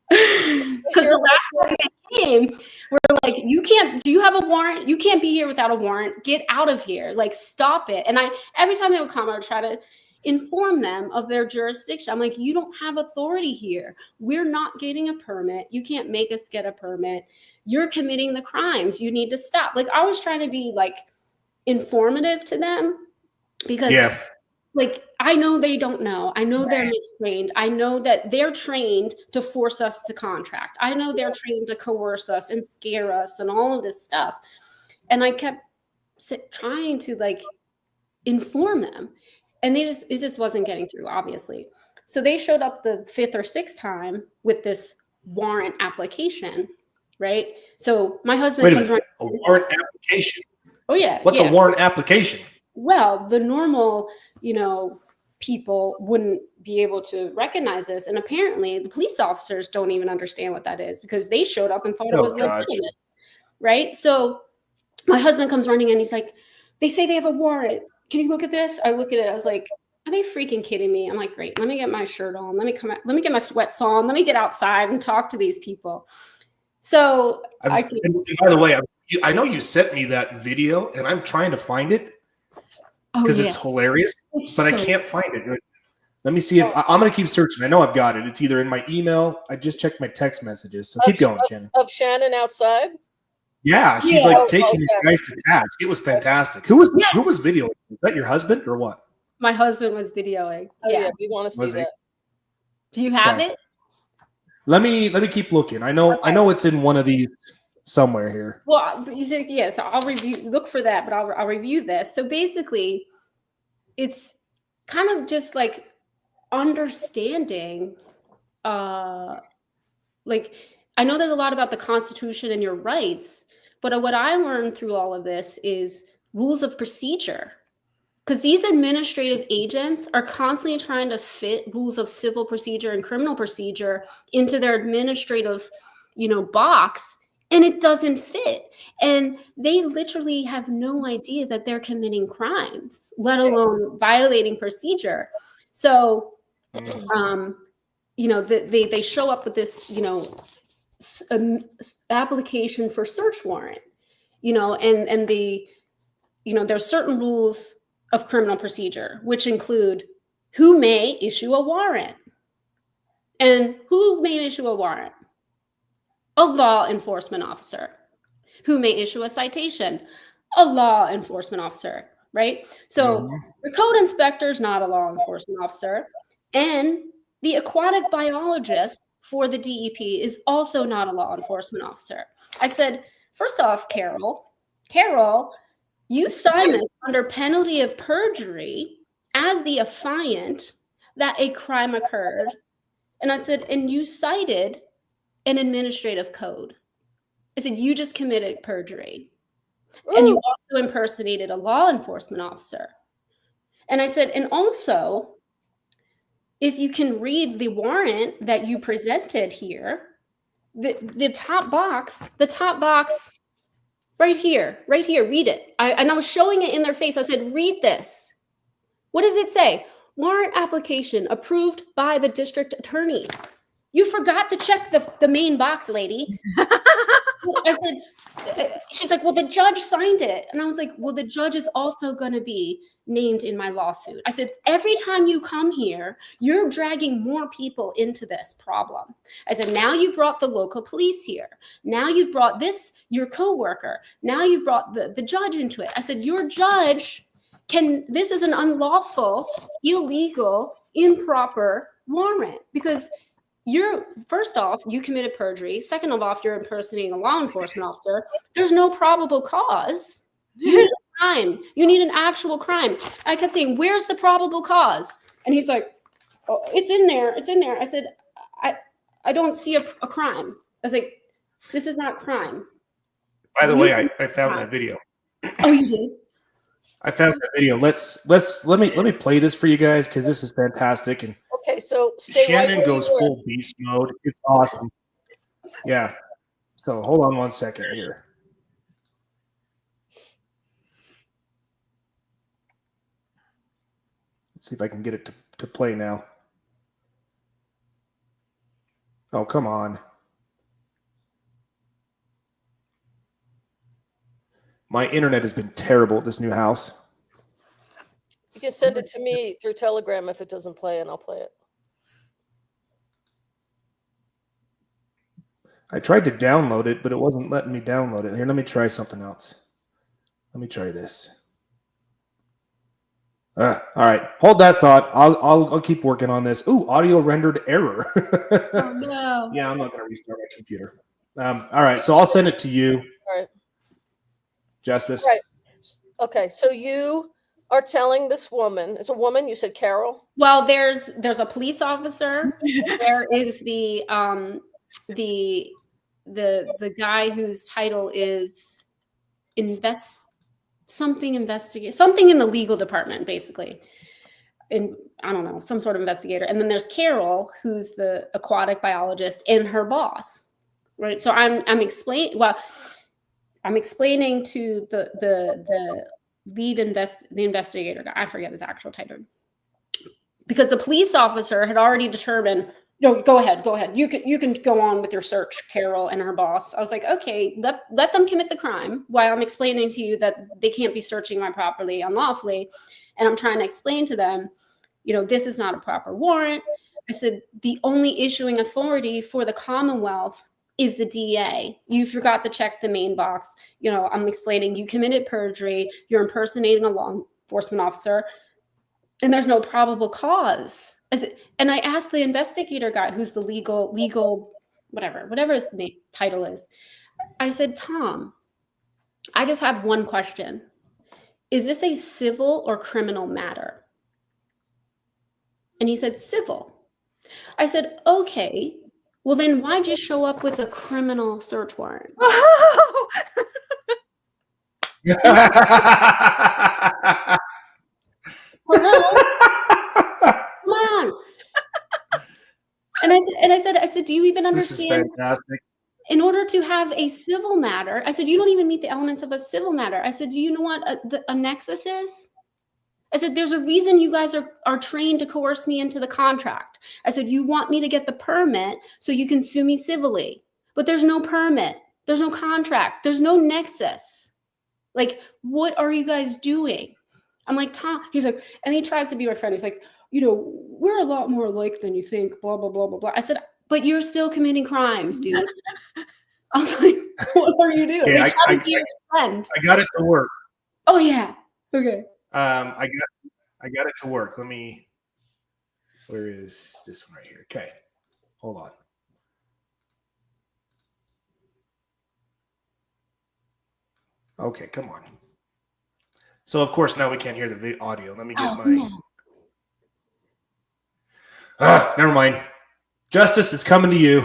the last time they came, we're like, do you have a warrant? You can't be here without a warrant. Get out of here. Like, stop it. And every time they would come, I would try to inform them of their jurisdiction. I'm like, you don't have authority here. We're not getting a permit. You can't make us get a permit. You're committing the crimes. You need to stop. Like, I was trying to be like informative to them, because like, I know they don't know. I know they're mistrained. I know that they're trained to force us to contract. I know they're trained to coerce us and scare us and all of this stuff. And I kept trying to like inform them. And it just wasn't getting through, obviously. So they showed up the 5th or 6th time with this warrant application, right? So my husband comes running. A warrant application? Oh, yeah. What's a warrant application? Well, the normal, people wouldn't be able to recognize this. And apparently the police officers don't even understand what that is, because they showed up and thought it was legitimate, right? So my husband comes running and he's like, they say they have a warrant. Can you look at this? I look at it. I was like, are they freaking kidding me? I'm like, great. Let me get my shirt on. Let me get my sweats on. Let me get outside and talk to these people. So by the way, I know you sent me that video, and I'm trying to find it because it's hilarious, but I can't find it. Let me see if I'm going to keep searching. I know I've got it. It's either in my email. I just checked my text messages. So keep going, Shannon. Of Shannon outside? Yeah, she's like taking these guys to task. It was fantastic. Who was videoing? Was that your husband or what? My husband was videoing. Oh, yeah, we want to see that. Do you have it? Let me keep looking. I know it's in one of these somewhere here. Well, so I'll look for that, but I'll review this. So basically, it's kind of just like understanding, like, I know there's a lot about the Constitution and your rights, but what I learned through all of this is rules of procedure. Because these administrative agents are constantly trying to fit rules of civil procedure and criminal procedure into their administrative, box, and it doesn't fit. And they literally have no idea that they're committing crimes, let alone violating procedure. So, they show up with this, application for search warrant, and there's certain rules of criminal procedure, which include who may issue a warrant. And who may issue a warrant? A law enforcement officer. Who may issue a citation? A law enforcement officer, right? So the code inspector is not a law enforcement officer, and the aquatic biologist for the DEP is also not a law enforcement officer. I said, first off, Carol, you signed this under penalty of perjury as the affiant that a crime occurred. And I said, and you cited an administrative code. I said, you just committed perjury. Ooh. And you also impersonated a law enforcement officer. And I said, and also, if you can read the warrant that you presented here, the top box right here, read it. And I was showing it in their face. I said, read this. What does it say? Warrant application approved by the district attorney. You forgot to check the main box, lady. I said, she's like, well, the judge signed it. And I was like, well, the judge is also going to be named in my lawsuit. I said, every time you come here, you're dragging more people into this problem. I said, now you brought the local police here. Now you've brought your coworker. Now you brought the judge into it. I said, your judge this is an unlawful, illegal, improper warrant because first off, you committed perjury. Second of all, you're impersonating a law enforcement officer. There's no probable cause. You need a crime. You need an actual crime. I kept saying, where's the probable cause? And he's like, oh, it's in there. It's in there. I said, I don't see a crime. I was like, this is not crime. By the way, I found that video. Oh, you did? I found that video. Let me play this for you guys because this is fantastic. And okay, so Shannon goes full beast mode. It's awesome. Yeah. So hold on one second here. Let's see if I can get it to play now. Oh, come on. My internet has been terrible at this new house. You can send it to me through Telegram if it doesn't play, and I'll play it. I tried to download it, but it wasn't letting me download it. Here, let me try something else. Let me try this. All right, hold that thought. I'll keep working on this. Ooh, audio rendered error. Oh no. Yeah, I'm not going to restart my computer. All right, so I'll send it to you. All right. Justice. Right. Okay, so you are telling this woman, it's a woman, you said Carol? Well, there's a police officer. There is the guy whose title is something in the legal department, basically. And I don't know, some sort of investigator. And then there's Carol, who's the aquatic biologist, and her boss. Right. So I'm explaining to the lead investigator guy, I forget his actual title, because the police officer had already determined, no, go ahead. You can go on with your search, Carol and her boss. I was like, okay, let them commit the crime while I'm explaining to you that they can't be searching my property unlawfully. And I'm trying to explain to them, this is not a proper warrant. I said, the only issuing authority for the Commonwealth is the DA. You forgot to check the main box. I'm explaining you committed perjury, you're impersonating a law enforcement officer, and there's no probable cause. And I asked the investigator guy, who's the legal, whatever his title is. I said, Tom, I just have one question. Is this a civil or criminal matter? And he said, civil. I said, okay. Well, then why'd you show up with a criminal search warrant? Hello? Come on. And I said, do you even understand? This is fantastic. In order to have a civil matter, I said, you don't even meet the elements of a civil matter. I said, do you know what a nexus is? I said, there's a reason you guys are trained to coerce me into the contract. I said, you want me to get the permit so you can sue me civilly. But there's no permit. There's no contract. There's no nexus. Like, what are you guys doing? I'm like, Tom, he's like, and he tries to be my friend. He's like, we're a lot more alike than you think, blah, blah, blah, blah, blah. I said, but you're still committing crimes, dude. I was like, what are you doing? Okay, They try to be your friend. I got it to work. Oh yeah. Okay. I got it to work. Let me. Where is this one right here? Okay, hold on. Okay, come on. So of course now we can't hear the audio. Let me get my. Never mind. Justice is coming to you.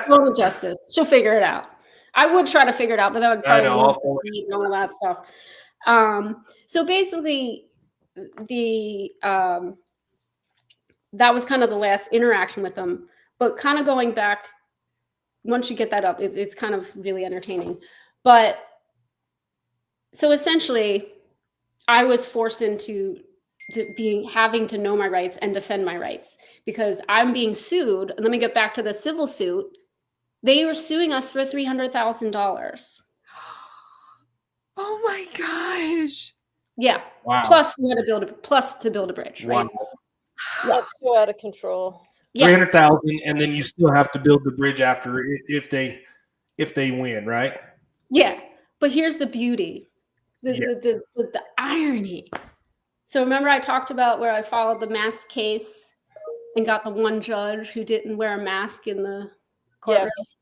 Total justice. She'll figure it out. I would try to figure it out, but that would probably lose the beat and all that stuff. So basically, that was kind of the last interaction with them. But kind of going back, once you get that up, it's kind of really entertaining. But so essentially, I was forced into having to know my rights and defend my rights because I'm being sued. And let me get back to the civil suit. They were suing us for $300,000. Oh my gosh! Yeah. Wow. Plus we had to build a bridge. Right. Wow. That's so out of control. Yeah. 300,000, and then you still have to build the bridge after if they win, right? Yeah. But here's the beauty, the irony. So remember I talked about where I followed the mask case and got the one judge who didn't wear a mask in the courtroom? Yes.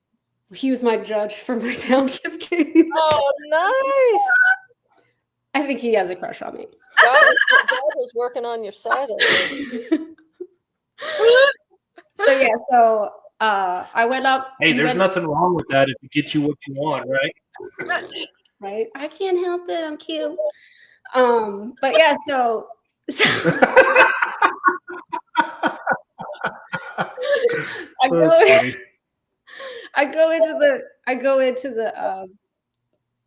He was my judge for my township case. Oh, nice. I think he has a crush on me. God was working on your side. So I went up. Hey, there's nothing wrong with that if it gets you what you want, right? Right. I can't help it. I'm cute. But yeah, so I go into the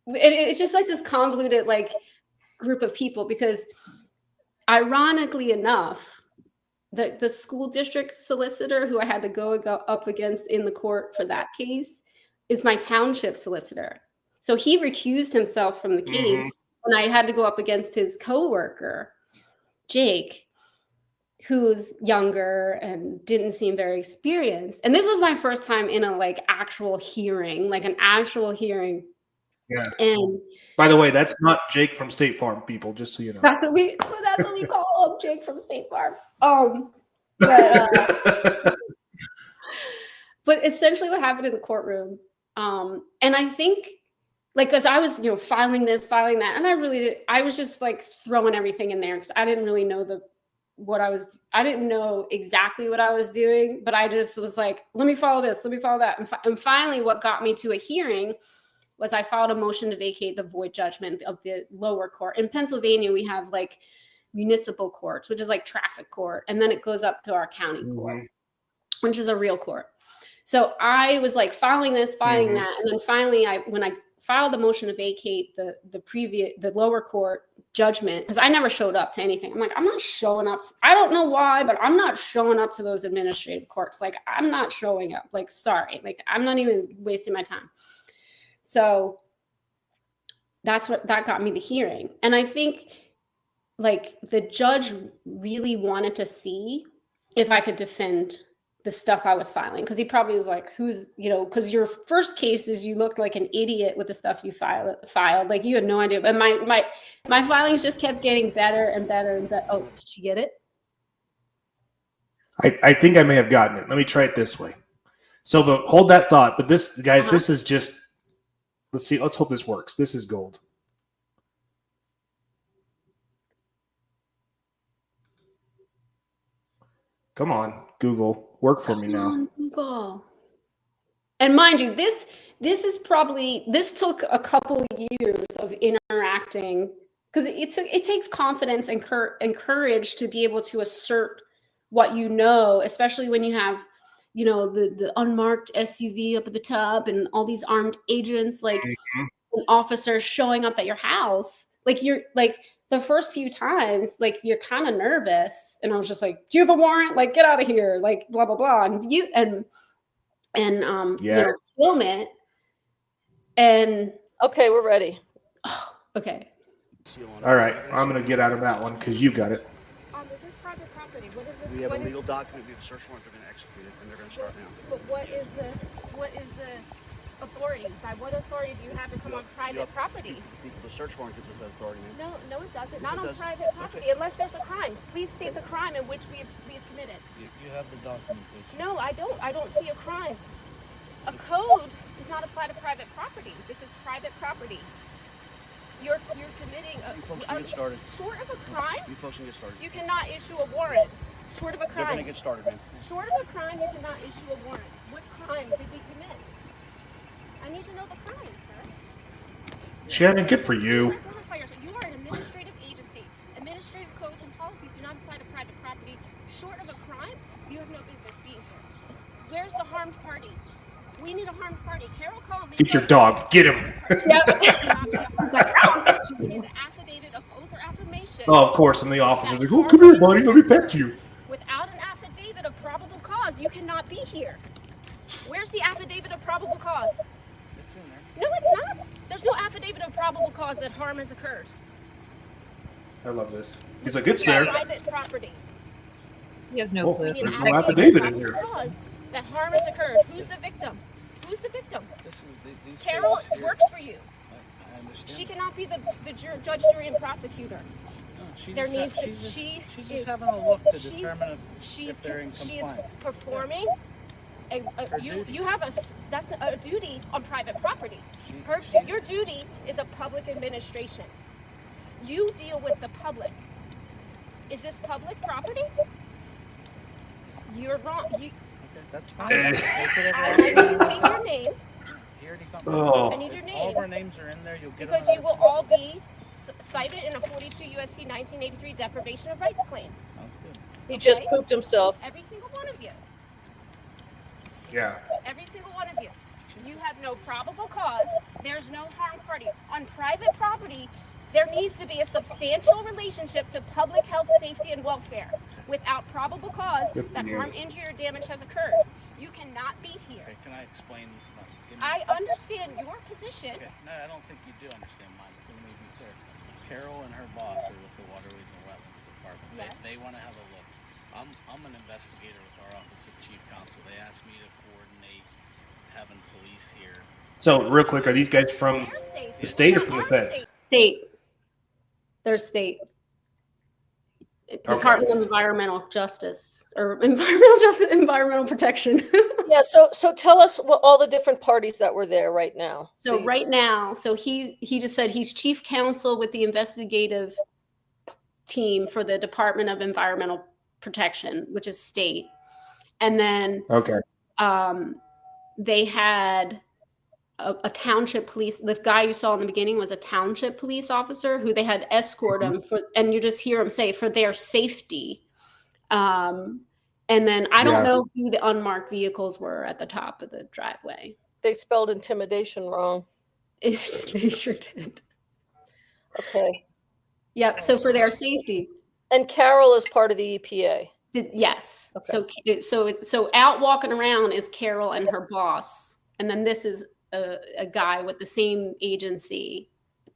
it's just like this convoluted like group of people because ironically enough, the school district solicitor who I had to go up against in the court for that case is my township solicitor. So he recused himself from the case and I had to go up against his coworker, Jake, who's younger and didn't seem very experienced. And this was my first time in a like actual hearing, like an actual hearing. Yeah. And by the way, that's not Jake from State Farm, people, just so you know. That's what we call him, Jake from State Farm. But essentially what happened in the courtroom, and I think like, cause I was, filing this, filing that. And I was just like throwing everything in there because I didn't really know I didn't know exactly what I was doing, but I just was like, let me follow this, let me follow that. And finally what got me to a hearing was I filed a motion to vacate the void judgment of the lower court. In Pennsylvania, we have like municipal courts, which is like traffic court. And then it goes up to our county court, which is a real court. So I was like filing this, filing that. And then finally, when I filed the motion to vacate the lower court judgment, because I never showed up to anything. I'm like, I'm not showing up. I don't know why, but I'm not showing up to those administrative courts. Like, I'm not showing up. Like, sorry. Like, I'm not even wasting my time. So that got me the hearing. And I think like the judge really wanted to see if I could defend the stuff I was filing. Cause he probably was like, cause your first case is you looked like an idiot with the stuff you filed. Like you had no idea. But my filings just kept getting better and better and better. Oh, did she get it? I think I may have gotten it. Let me try it this way. So, but hold that thought. But this, guys, this is just, let's see. Let's hope this works. This is gold. Come on, Google, work for me now. Come on, Google. And mind you, this took a couple years of interacting because it takes confidence and courage to be able to assert what you know, especially when you have, the unmarked SUV up at the top and all these armed agents, like an officer showing up at your house. Like you're like the first few times, like you're kind of nervous. And I was just like, do you have a warrant? Like, get out of here. Like blah, blah, blah. And film it. And okay, we're ready. Okay. All right. I'm going to get out of that one because you've got it. This is private property. What is this? We have a legal document. We have a search warrant. They're going to execute it, and they're going to start now. But what is the authority? By what authority do you have to come on private property? The search warrant gives us that authority, ma'am. No, it doesn't. Yes, Not it on does. private property, unless there's a crime. Please state the crime in which we've committed. You have the documentation. No, I don't. I don't see a crime. A code does not apply to private property. This is private property. You're committing You folks can get started. Short of a crime, You folks can get started. you cannot issue a warrant. Short of a They're going to crime. get started, ma'am. Short of a crime, you cannot issue a warrant. What crime did we commit? I need to know the crime, sir. Shannon, good for you. Identify yourself. You are an administrative agency. Administrative codes and policies do not apply to private property. Short of a crime, you have no business being here. Where's the harmed party? We need a harmed party. Carol, call me. Get your dog. Get him. We need an affidavit of oath or affirmation. Oh, of course. And the officer's like, oh, come here, buddy. Let me pet you. Without an affidavit of probable cause, you cannot be here. Where's the affidavit of probable cause? It's in there. No, it's not. There's no affidavit of probable cause that harm has occurred. I love this. He's like, it's there. Private property. He has no Oh, clue. We need there's an no affidavit affidavit of in probable here. cause that harm has occurred. Who's the victim? Who's the victim? This is these Carol cases here. works for you. I understand. She cannot be the judge, jury, and prosecutor. No, she There just needs ha- to- she's just, she she's is- just having a look to she's- determine She's if they're in she is compliance. performing. Her You duties. have that's a duty on private property. She- Your duty is a public administration. You deal with the public. Is this public property? You're wrong. Okay, that's fine. Eh. Take it I every need your name He already got Oh. I need your All of name our names are in there. You'll get because them. you will all be cited in a 42 USC 1983 deprivation of rights claim. Sounds good. He just Okay. pooped himself. Every single one of you. Yeah. Every single one of you. You have no probable cause. There's no harm party. On private property, there needs to be a substantial relationship to public health, safety, and welfare. Without probable cause Good for that you. harm, injury, or damage has occurred. You cannot be here. Okay, can I explain? Give me- I understand your position. Okay, no, I don't think you do understand mine. So let me be clear. Carol and her boss are with the Waterways and Wetlands Department. Yes. They want to have a look. I'm an investigator with our Office of Chief Counsel. They asked me to coordinate having police here. So, real quick, are these guys from They're safe. the state or They're from the our feds? safe. State. They're state. Department of Environmental Justice or Environmental Protection. Yeah, so tell us what all the different parties that were there right now. So right now, so he just said he's chief counsel with the investigative team for the Department of Environmental Protection, which is state. And then Okay. they had a township police. The guy you saw in the beginning was a township police officer who they had escort him for, and you just hear him say for their safety. And then I don't know who the unmarked vehicles were at the top of the driveway. They spelled intimidation wrong. They sure did. Okay. Yep. So for their safety. And Carol is part of the EPA. Yes. Okay. So out walking around is Carol and her boss, and then this is a guy with the same agency,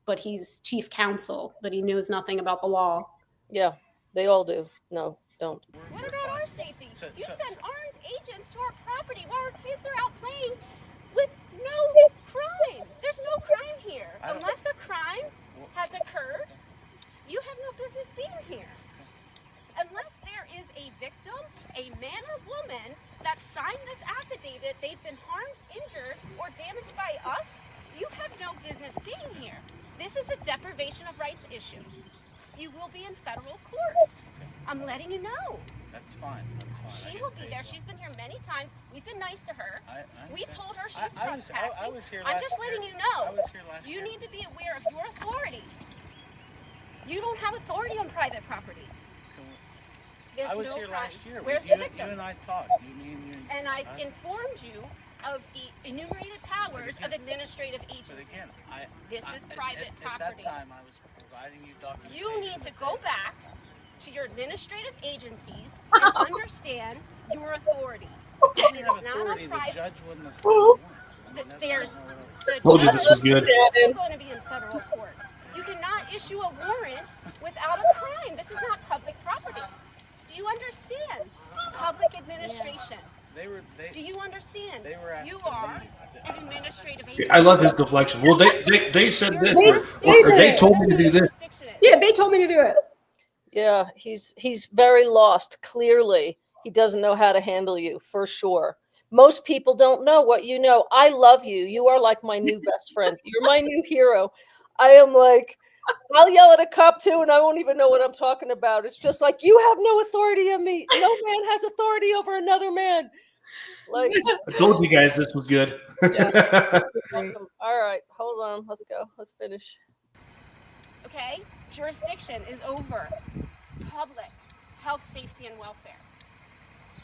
but he's chief counsel, but he knows nothing about the law. Yeah, they all do. No, don't. What about our safety? You send armed agents to our property while our kids are out playing with no crime. There's no crime here. Unless a crime has occurred, you have no business being here. Unless there is a victim, a man or woman that signed this affidavit, they've been harmed, injured, or damaged by us, you have no business being here. This is a deprivation of rights issue. You will be in federal court. I'm letting you know. That's fine. That's fine. She will be there. She's been here many times. We've been nice to her. I We understand. told her she's I was trespassing. here I'm last just letting year. you know. I was here last You year. need to be aware of your authority. You don't have authority on private property. There's I was no here crime. last year. Where's you, the victim? You and I talked. You. And I informed you of the enumerated powers of administrative But agencies. again, This is private at property. that time, I was providing you documentation. You need to that go they- back to your administrative agencies and understand your authority. You It didn't is have not authority. on The private. judge wouldn't have said you weren't. I mean, That there's the Told you judge this was good. is also going to be in federal court. You cannot issue a warrant without a crime. This is not public property. Do you understand? Public administration. Do you understand? They were asked You to are leave. an administrative agent. I love his deflection. Well, they said this, Your or they told me to do this. jurisdiction is. Yeah, they told me to do it. Yeah, he's very lost. Clearly, he doesn't know how to handle you, for sure. Most people don't know what you know. I love you. You are like my new best friend. You're my new hero. I am like, I'll yell at a cop too, and I won't even know what I'm talking about. It's just like, you have no authority on me. No man has authority over another man. Like, I told you guys this was good. yeah. Awesome. All right, hold on. Let's go. Let's finish. Okay? Jurisdiction is over. Public health, safety, and welfare.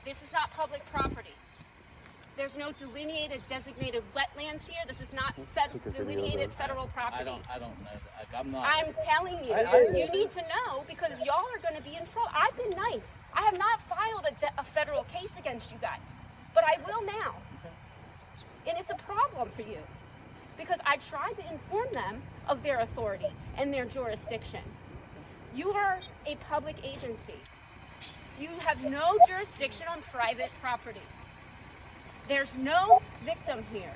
This is not public property. There's no delineated, designated wetlands here. This is not delineated federal property. I don't know. I'm not. I'm telling you, you need to know because y'all are going to be in trouble. I've been nice. I have not filed a federal case against you guys, but I will now. And it's a problem for you because I tried to inform them of their authority and their jurisdiction. You are a public agency. You have no jurisdiction on private property. There's no victim here.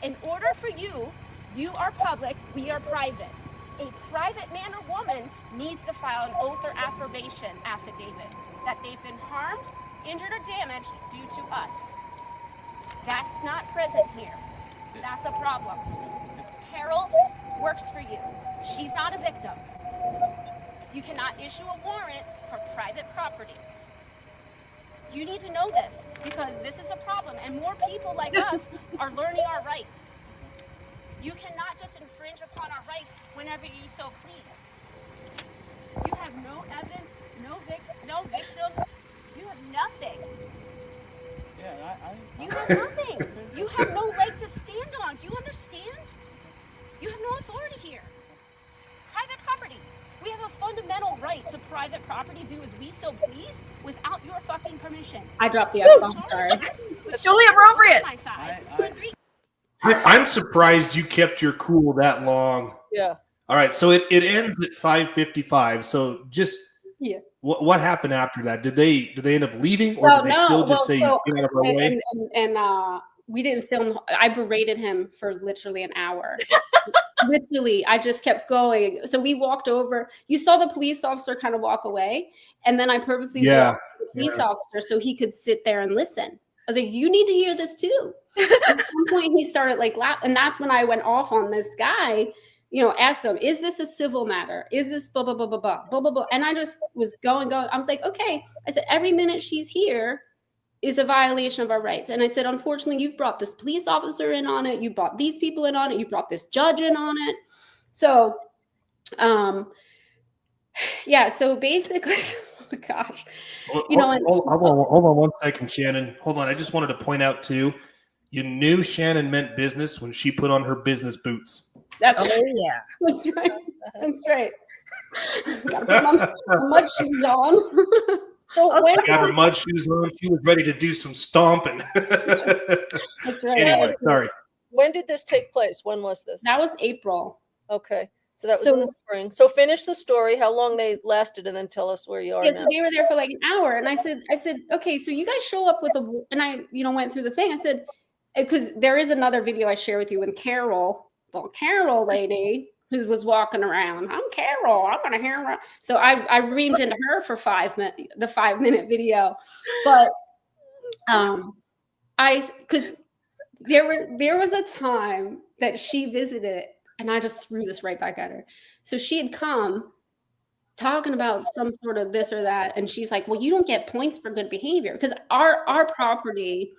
In order for you, you are public, we are private. A private man or woman needs to file an oath or affirmation affidavit that they've been harmed, injured, or damaged due to us. That's not present here. That's a problem. Carol works for you. She's not a victim. You cannot issue a warrant for private property. You need to know this because this is a problem and more people like us are learning our rights. You cannot just infringe upon our rights whenever you so please. You have no evidence, no victim, you have nothing. Yeah, You have nothing. You have no leg to stand on. Do you understand? You have no authority here. Private property. We have a fundamental right to private property, do as we so please, without your fucking permission. I dropped the F-bomb, sorry. It's totally appropriate. My side. I'm surprised you kept your cool that long. Yeah. All right, so it ends at 5:55. So just Yeah. What happened after that? Did they end up leaving, or did they still just say get out of our way? And we didn't film. I berated him for literally an hour. Literally, I just kept going. So we walked over. You saw the police officer kind of walk away, and then I purposely walked the police officer so he could sit there and listen. I was like, "You need to hear this too." At some point, he started like laughing, and that's when I went off on this guy. You know, asked him, "Is this a civil matter? Is this blah blah blah blah blah blah blah blah?" And I just was going. I was like, "Okay." I said, "Every minute she's here is a violation of our rights." And I said, "Unfortunately, you've brought this police officer in on it. You brought these people in on it. You brought this judge in on it." So, yeah. So basically, oh my gosh, you know. Hold on 1 second, Shannon. Hold on. I just wanted to point out too. You knew Shannon meant business when she put on her business boots. That's yeah. That's right. That's right. Gotta put my mud shoes on. So when She got her mud shoes on. She was ready to do some stomping. That's right. Anyway, sorry. When did this take place? When was this? That was April. Okay. So that was in the spring. So finish the story, how long they lasted, and then tell us where you are Yeah, now. so they were there for like an hour. And I said, okay, so you guys show up with and I, went through the thing. I said, because there is another video I share with you when Carol, the Carol lady who was walking around, "I'm Carol, I'm gonna hear her." So I reamed into her for 5 minutes, the 5-minute video. But because there was a time that she visited, and I just threw this right back at her. So she had come talking about some sort of this or that, and she's like, "Well, you don't get points for good behavior," because our property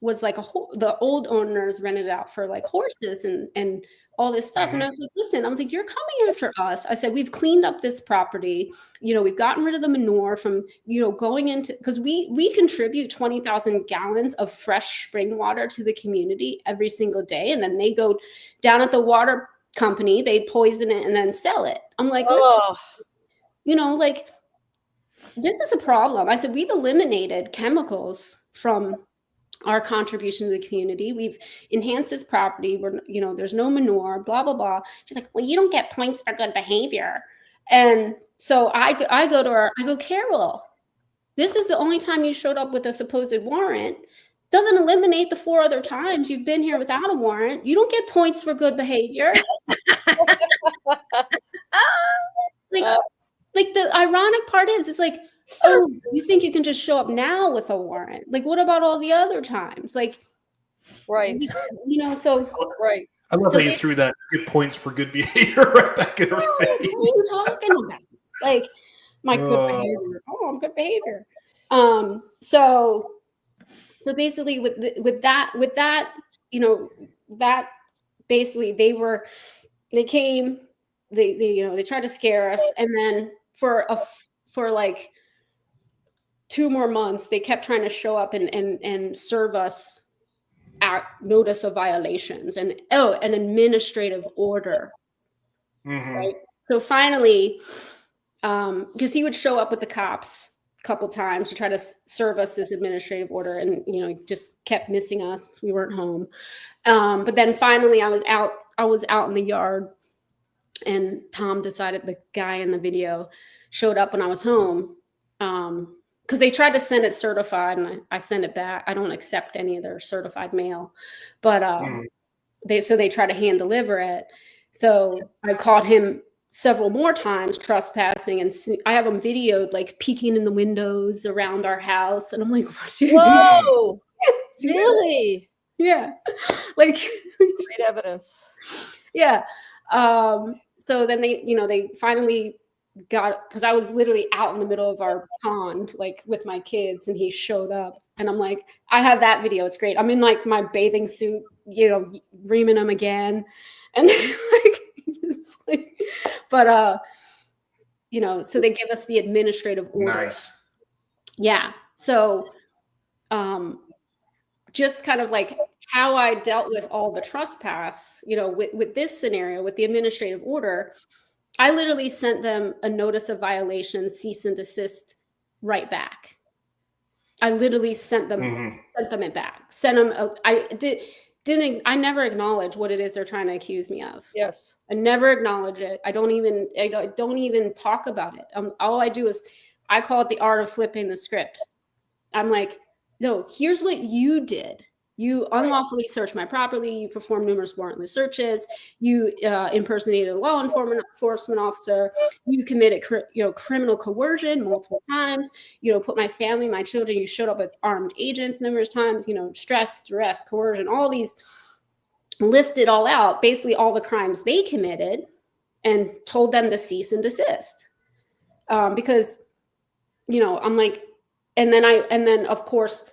was like the old owners rented it out for like horses and all this stuff. And I was like, "Listen," I was like, "You're coming after us." I said, "We've cleaned up this property. We've gotten rid of the manure from, going into," because we contribute 20,000 gallons of fresh spring water to the community every single day. And then they go down at the water company, they poison it and then sell it. I'm like, like, this is a problem. I said, "We've eliminated chemicals from our contribution to the community. We've enhanced this property where, there's no manure, blah, blah, blah." She's like, "Well, you don't get points for good behavior." And so I go to her, I go, "Carol, this is the only time you showed up with a supposed warrant. doesn't eliminate the 4 other times you've been here without a warrant. You don't get points for good behavior. Like the ironic part is, it's like, oh, you think you can just show up now with a warrant? Like, what about all the other times? Like, Right. you know, so Right. I love So how you they- threw that good points for good behavior right back in her what face. are you talking about? Like, my good Oh. behavior. Oh, I'm good behavior. So basically with that, you know, that basically they came, they tried to scare us, and then for like 2 more months, they kept trying to show up and serve us at notice of violations and an administrative order. Right. So finally, because he would show up with the cops a couple times to try to serve us this administrative order, and he just kept missing us. We weren't home. But then finally, I was out in the yard, and Tom decided, the guy in the video showed up when I was home, because they tried to send it certified, and I sent it back. I don't accept any of their certified mail, but they try to hand deliver it. So I caught him several more times trespassing, and I have him videoed like peeking in the windows around our house, and I'm like, whoa, really? Yeah, like Great evidence. Yeah. So then they finally got, because I was literally out in the middle of our pond, like with my kids, and he showed up, and I'm like, I have that video. It's great. I'm in like my bathing suit, reaming him again. And but so they give us the administrative order. Nice. Yeah. So, just kind of like how I dealt with all the trespass, with this scenario, with the administrative order, I literally sent them a notice of violation, cease and desist right back. I literally sent them it back. Sent them. I never acknowledge what it is they're trying to accuse me of. Yes. I never acknowledge it. I don't even talk about it. All I do is I call it the art of flipping the script. I'm like, no, here's what you did. You unlawfully searched my property. You performed numerous warrantless searches. You impersonated a law enforcement officer. You committed, criminal coercion multiple times. Put my family, my children. You showed up with armed agents numerous times. Stress, duress, coercion. All these listed all out. Basically, all the crimes they committed, and told them to cease and desist. Because, I'm like, and then of course,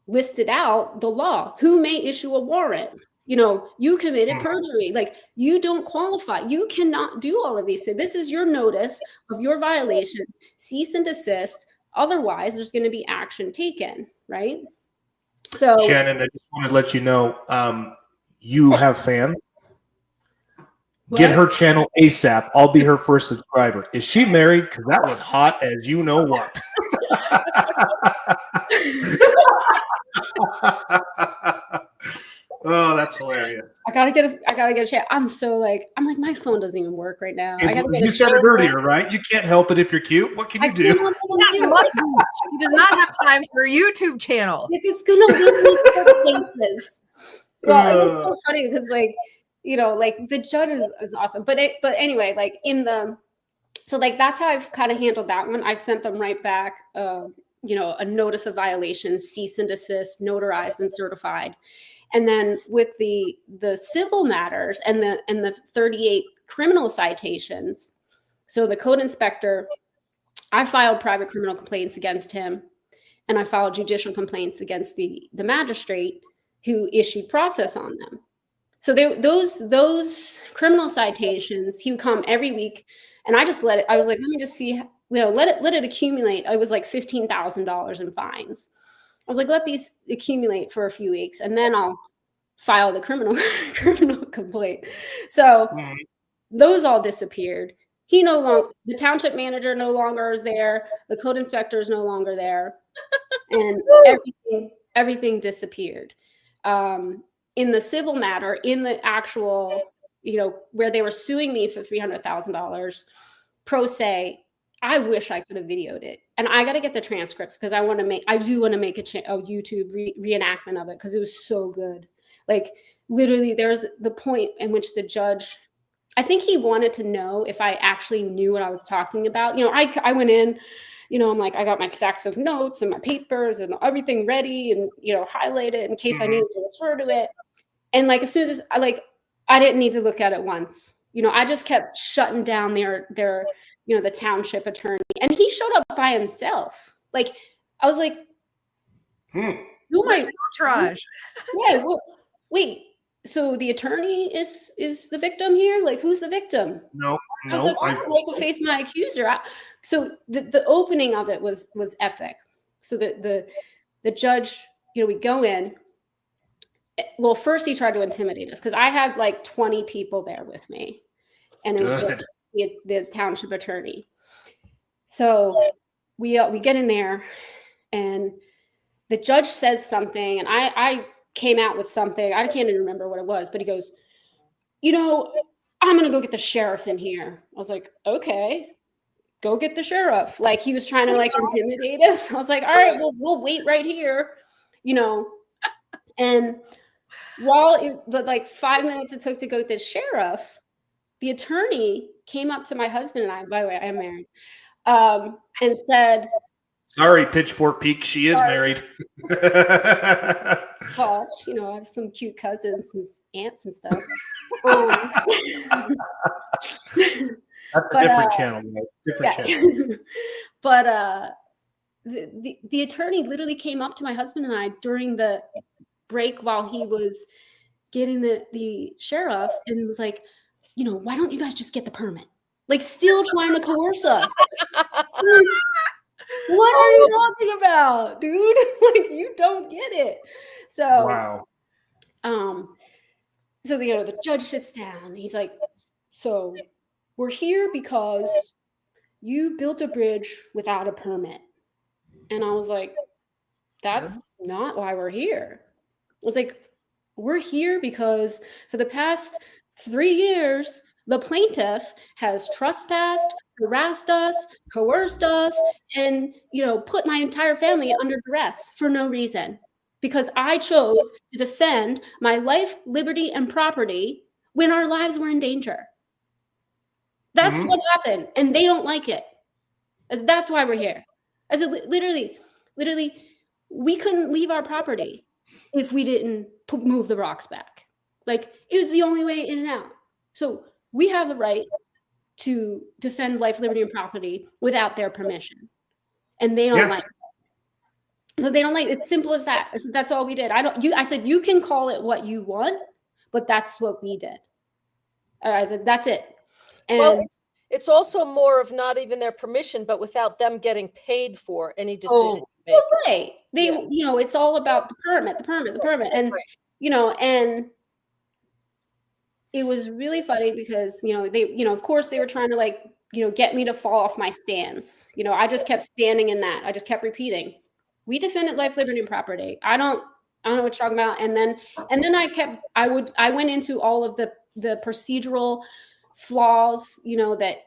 listed out the law, who may issue a warrant. You committed perjury, like you don't qualify, you cannot do all of these things. This is your notice of your violation, cease and desist, otherwise there's going to be action taken, right? So Shannon, I just wanted to let you know, you have fans. Get her channel ASAP. I'll be her first subscriber. Is she married? Because that was hot as you know what. Oh, that's hilarious. I gotta get a chat. I'm like, my phone doesn't even work right now. You said it earlier, right? You can't help it if you're cute. What can you do? She does not have time for a YouTube channel. If it's gonna lead me to places. Well, it was so funny because the judge is awesome. But anyway, so that's how I've kind of handled that one. I sent them right back, a notice of violation, cease and desist, notarized and certified. And then with the civil matters and the 38 criminal citations, so the code inspector, I filed private criminal complaints against him, and I filed judicial complaints against the magistrate who issued process on them. So those criminal citations, he would come every week, and I just let it. I was like, let me just see, let it accumulate. It was like $15,000 in fines. I was like, let these accumulate for a few weeks, and then I'll file the criminal complaint. So those all disappeared. The township manager no longer is there. The code inspector is no longer there, and everything disappeared. In the civil matter, in the actual, where they were suing me for $300,000 pro se, I wish I could have videoed it, and I got to get the transcripts because I do want to make a YouTube reenactment of it because it was so good. Like literally, there's the point in which the judge, I think he wanted to know if I actually knew what I was talking about. You know, I went in, you know, I'm like, I got my stacks of notes and my papers and everything ready and, you know, highlighted in case I needed to refer to it. And like, as soon as I didn't need to look at it once. You know, I just kept shutting down their, you know, the township attorney, and he showed up by himself. Like, I was like, who am I? Entourage. Yeah. Well, wait. So the attorney is the victim here? Like, who's the victim? No. I was like, I'd like to face my accuser. So the opening of it was epic. So the judge, you know, we go in. Well, first he tried to intimidate us because I had like 20 people there with me, and it was just the township attorney. So we get in there, and the judge says something, and I came out with something. I can't even remember what it was, but he goes, you know, I'm going to go get the sheriff in here. I was like, okay, go get the sheriff. Like, he was trying to like intimidate us. I was like, all right, we'll wait right here, you know. And while the like 5 minutes it took to go get the sheriff, the attorney came up to my husband and I, by the way, I am married, and said, sorry, Pitchfork Peak, she is married. Gosh, you know, I have some cute cousins and aunts and stuff. That's a different channel, guys. Different channel. But the attorney literally came up to my husband and I during the break while he was getting the sheriff and was like, you know, why don't you guys just get the permit? Like, still trying to coerce us. What are you talking about, dude? Like, you don't get it. So wow. So you know, the judge sits down. He's like, so we're here because you built a bridge without a permit. And I was like, that's not why we're here. I was like, we're here because for the past 3 years, the plaintiff has trespassed, harassed us, coerced us, and, you know, put my entire family under duress for no reason. Because I chose to defend my life, liberty, and property when our lives were in danger. That's what happened, and they don't like it. That's why we're here. I said, literally, we couldn't leave our property if we didn't move the rocks back. Like, it was the only way in and out. So we have a right to defend life, liberty, and property without their permission, and they don't like it. So they don't like it. It's simple as that. I said, that's all we did. I said, you can call it what you want, but that's what we did. I said, that's it. And well, it's also more of not even their permission, but without them getting paid for any decision you make. Right. You know, it's all about the permit. And, you know, and it was really funny because, you know, they, you know, of course they were trying to like, you know, get me to fall off my stance. You know, I just kept standing in that. I just kept repeating, we defended life, liberty, and property. I don't know what you're talking about. And then I went into all of the procedural flaws, you know, that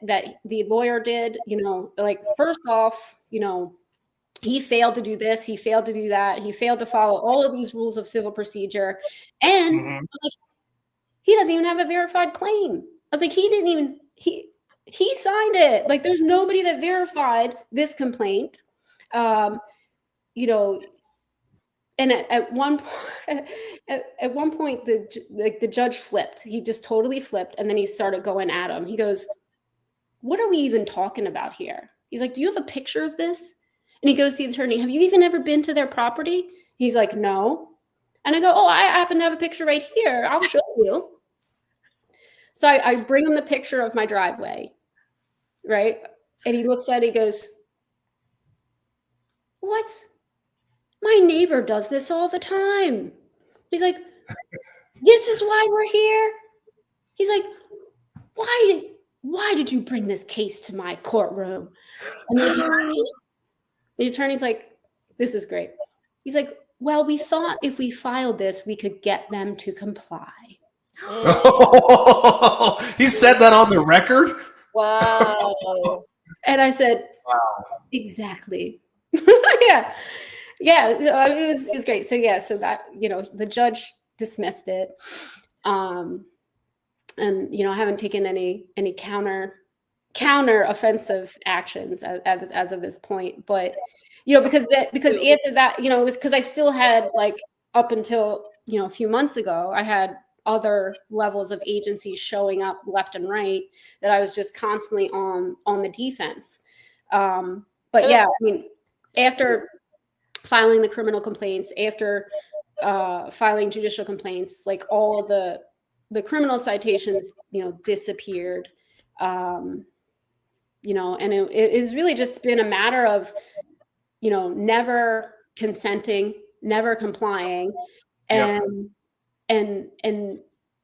the lawyer did, you know, like, first off, you know, he failed to do this, he failed to do that, he failed to follow all of these rules of civil procedure. And like, he doesn't even have a verified claim. I was like, he signed it. Like, there's nobody that verified this complaint. You know, and at one point, the judge flipped. He just totally flipped, and then he started going at him. He goes, "What are we even talking about here?" He's like, "Do you have a picture of this?" And he goes to the attorney, "Have you even ever been to their property?" He's like, "No." And I go, "Oh, I happen to have a picture right here. I'll show you." So I bring him the picture of my driveway, right? And he looks at it, he goes, "What? My neighbor does this all the time." He's like, "This is why we're here?" He's like, why did you bring this case to my courtroom?" And the attorney's like, "This is great." He's like, "Well, we thought if we filed this, we could get them to comply." He said that on the record? Wow. And I said, Wow. exactly. Yeah. Yeah. So I mean, it was great. So yeah, so that, the judge dismissed it. And, I haven't taken any counter offensive actions as of this point. But, because after that, it was because I still had, like, up until, a few months ago, I had other levels of agencies showing up left and right that I was just constantly on the defense. But yeah, I mean, after filing the criminal complaints, after filing judicial complaints, like, all of the criminal citations, disappeared. And it has really just been a matter of, never consenting, never complying, and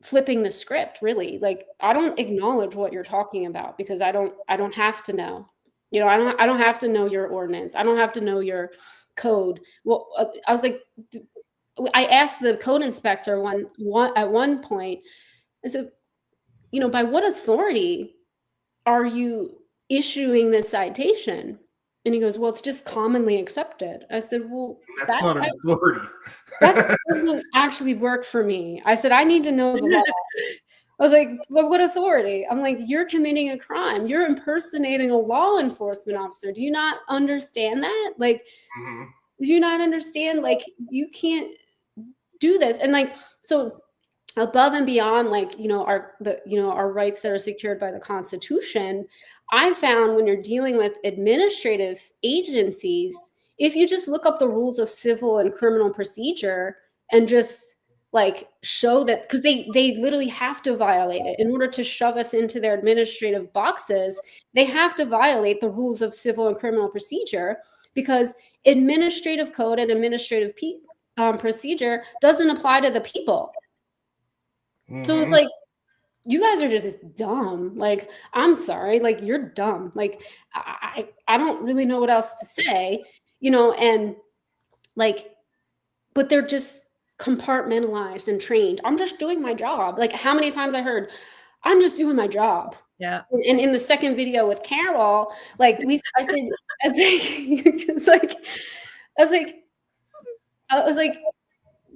flipping the script, really. Like, I don't acknowledge what you're talking about because I don't have to know. I don't have to know your ordinance. I don't have to know your code. Well, I was like, I asked the code inspector at one point, I said, by what authority are you issuing this citation? And he goes, well, it's just commonly accepted. I said, well, that's not an authority. That doesn't actually work for me. I said, I need to know the law. I was like, but what authority? I'm like, you're committing a crime. You're impersonating a law enforcement officer. Do you not understand that? Like, do you not understand? Like, you can't do this. And, like, so above and beyond, like, our rights that are secured by the Constitution, I found when you're dealing with administrative agencies, if you just look up the rules of civil and criminal procedure and just, like, show that, because they literally have to violate it in order to shove us into their administrative boxes. They have to violate the rules of civil and criminal procedure because administrative code and administrative procedure doesn't apply to the people. So it's like, you guys are just dumb. Like, I'm sorry, like, you're dumb. Like, I don't really know what else to say, and, like, but they're just compartmentalized and trained. I'm just doing my job. Like, how many times I heard, I'm just doing my job. Yeah. And in the second video with Carol, like, I was like,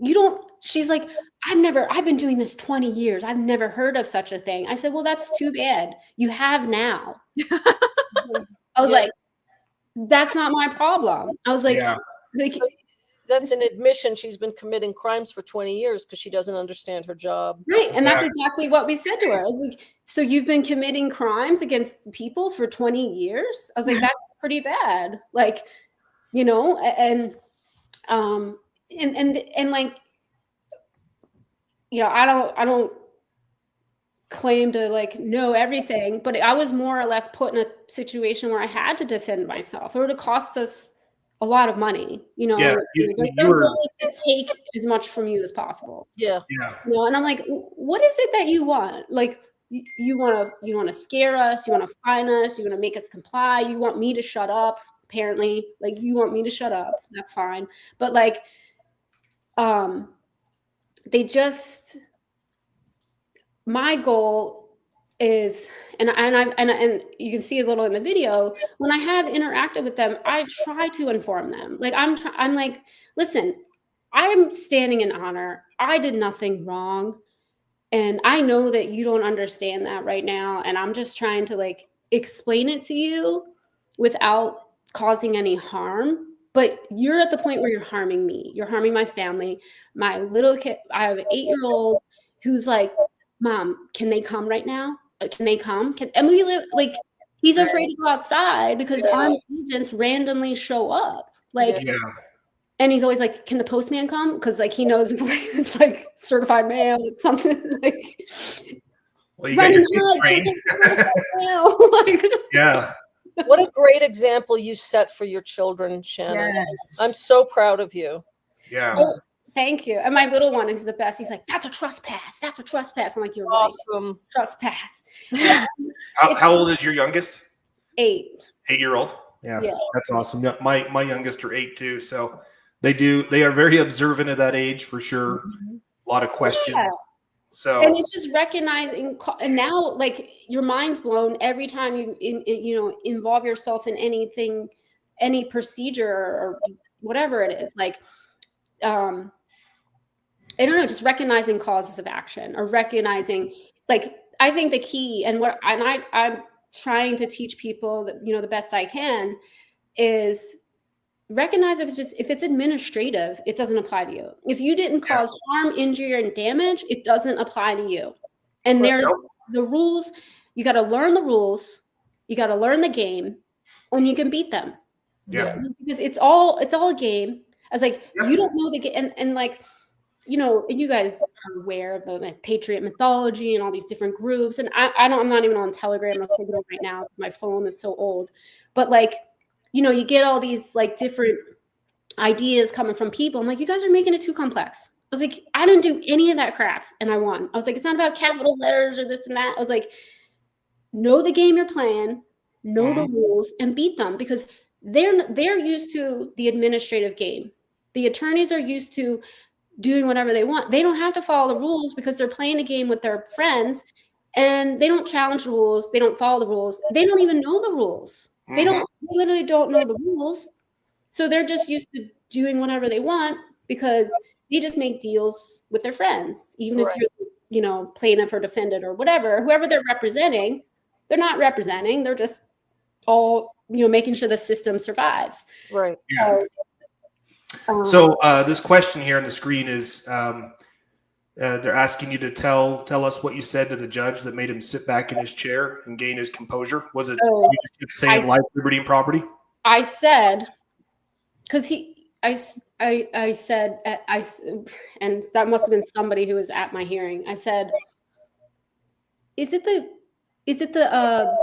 you don't, she's like, I've been doing this 20 years. I've never heard of such a thing. I said, well, that's too bad. You have now. I was like, that's not my problem. I was like, so that's an admission. She's been committing crimes for 20 years because she doesn't understand her job. Right. And that's exactly what we said to her. I was like, so you've been committing crimes against people for 20 years? I was like, that's pretty bad. Like, and like, I don't claim to, like, know everything, but I was more or less put in a situation where I had to defend myself. It would have cost us a lot of money, Yeah, their goal is to take as much from you as possible. Yeah. And I'm like, what is it that you want? Like, you want to scare us, you want to fine us, you want to make us comply, you want me to shut up, apparently. Like, you want me to shut up. That's fine. But, like, they just, my goal is, and you can see a little in the video, when I have interacted with them, I try to inform them. Like, I'm like, listen, I'm standing in honor. I did nothing wrong. And I know that you don't understand that right now. And I'm just trying to, like, explain it to you without causing any harm. But you're at the point where you're harming me. You're harming my family. My little kid, I have an 8-year-old who's like, Mom, can they come right now? Can they come? And we live, like, he's afraid to go outside because armed agents randomly show up. Like, and he's always like, can the postman come? Because, like, he knows it's like certified mail. It's something like, well, you got your kids trained. Yeah. What a great example you set for your children, Shannon. Yes. I'm so proud of you. Yeah. Oh, thank you. And my little one is the best. He's like, that's a trespass. That's a trespass. I'm like, you're awesome. Right. Trespass. How old is your youngest? 8. 8-year-old? Yeah, that's awesome. Yeah, my youngest are 8 too. So they are very observant at that age for sure. A lot of questions. So, and it's just recognizing, and now like your mind's blown every time you involve yourself in anything, any procedure or whatever it is. Like, I don't know, just recognizing causes of action or recognizing, like, I think the key and I'm trying to teach people that, the best I can is recognize if it's administrative, it doesn't apply to you. If you didn't cause harm, injury, and damage, it doesn't apply to you. And there's the rules. You got to learn the rules. You got to learn the game, and you can beat them. yeah. Because it's all a game. I was like, you don't know the game, and like, you guys are aware of the Patriot mythology and all these different groups. And I'm not even on Telegram. I'm Signal right now. My phone is so old, but like, you get all these like different ideas coming from people. I'm like, you guys are making it too complex. I was like, I didn't do any of that crap and I won. I was like, it's not about capital letters or this and that. I was like, know the game you're playing, know the rules, and beat them, because they're used to the administrative game. The attorneys are used to doing whatever they want. They don't have to follow the rules because they're playing a game with their friends, and they don't challenge the rules. They don't follow the rules. They don't even know the rules. They literally don't know the rules. So they're just used to doing whatever they want because they just make deals with their friends. Even if you're, plaintiff or defendant or whatever, whoever they're representing, they're not representing. They're just all, making sure the system survives. Right. Yeah. So this question here on the screen is they're asking you to tell us what you said to the judge that made him sit back in his chair and gain his composure. Was it you just kept saying life, liberty, and property? I said, because I said, and that must have been somebody who was at my hearing. I said, is it the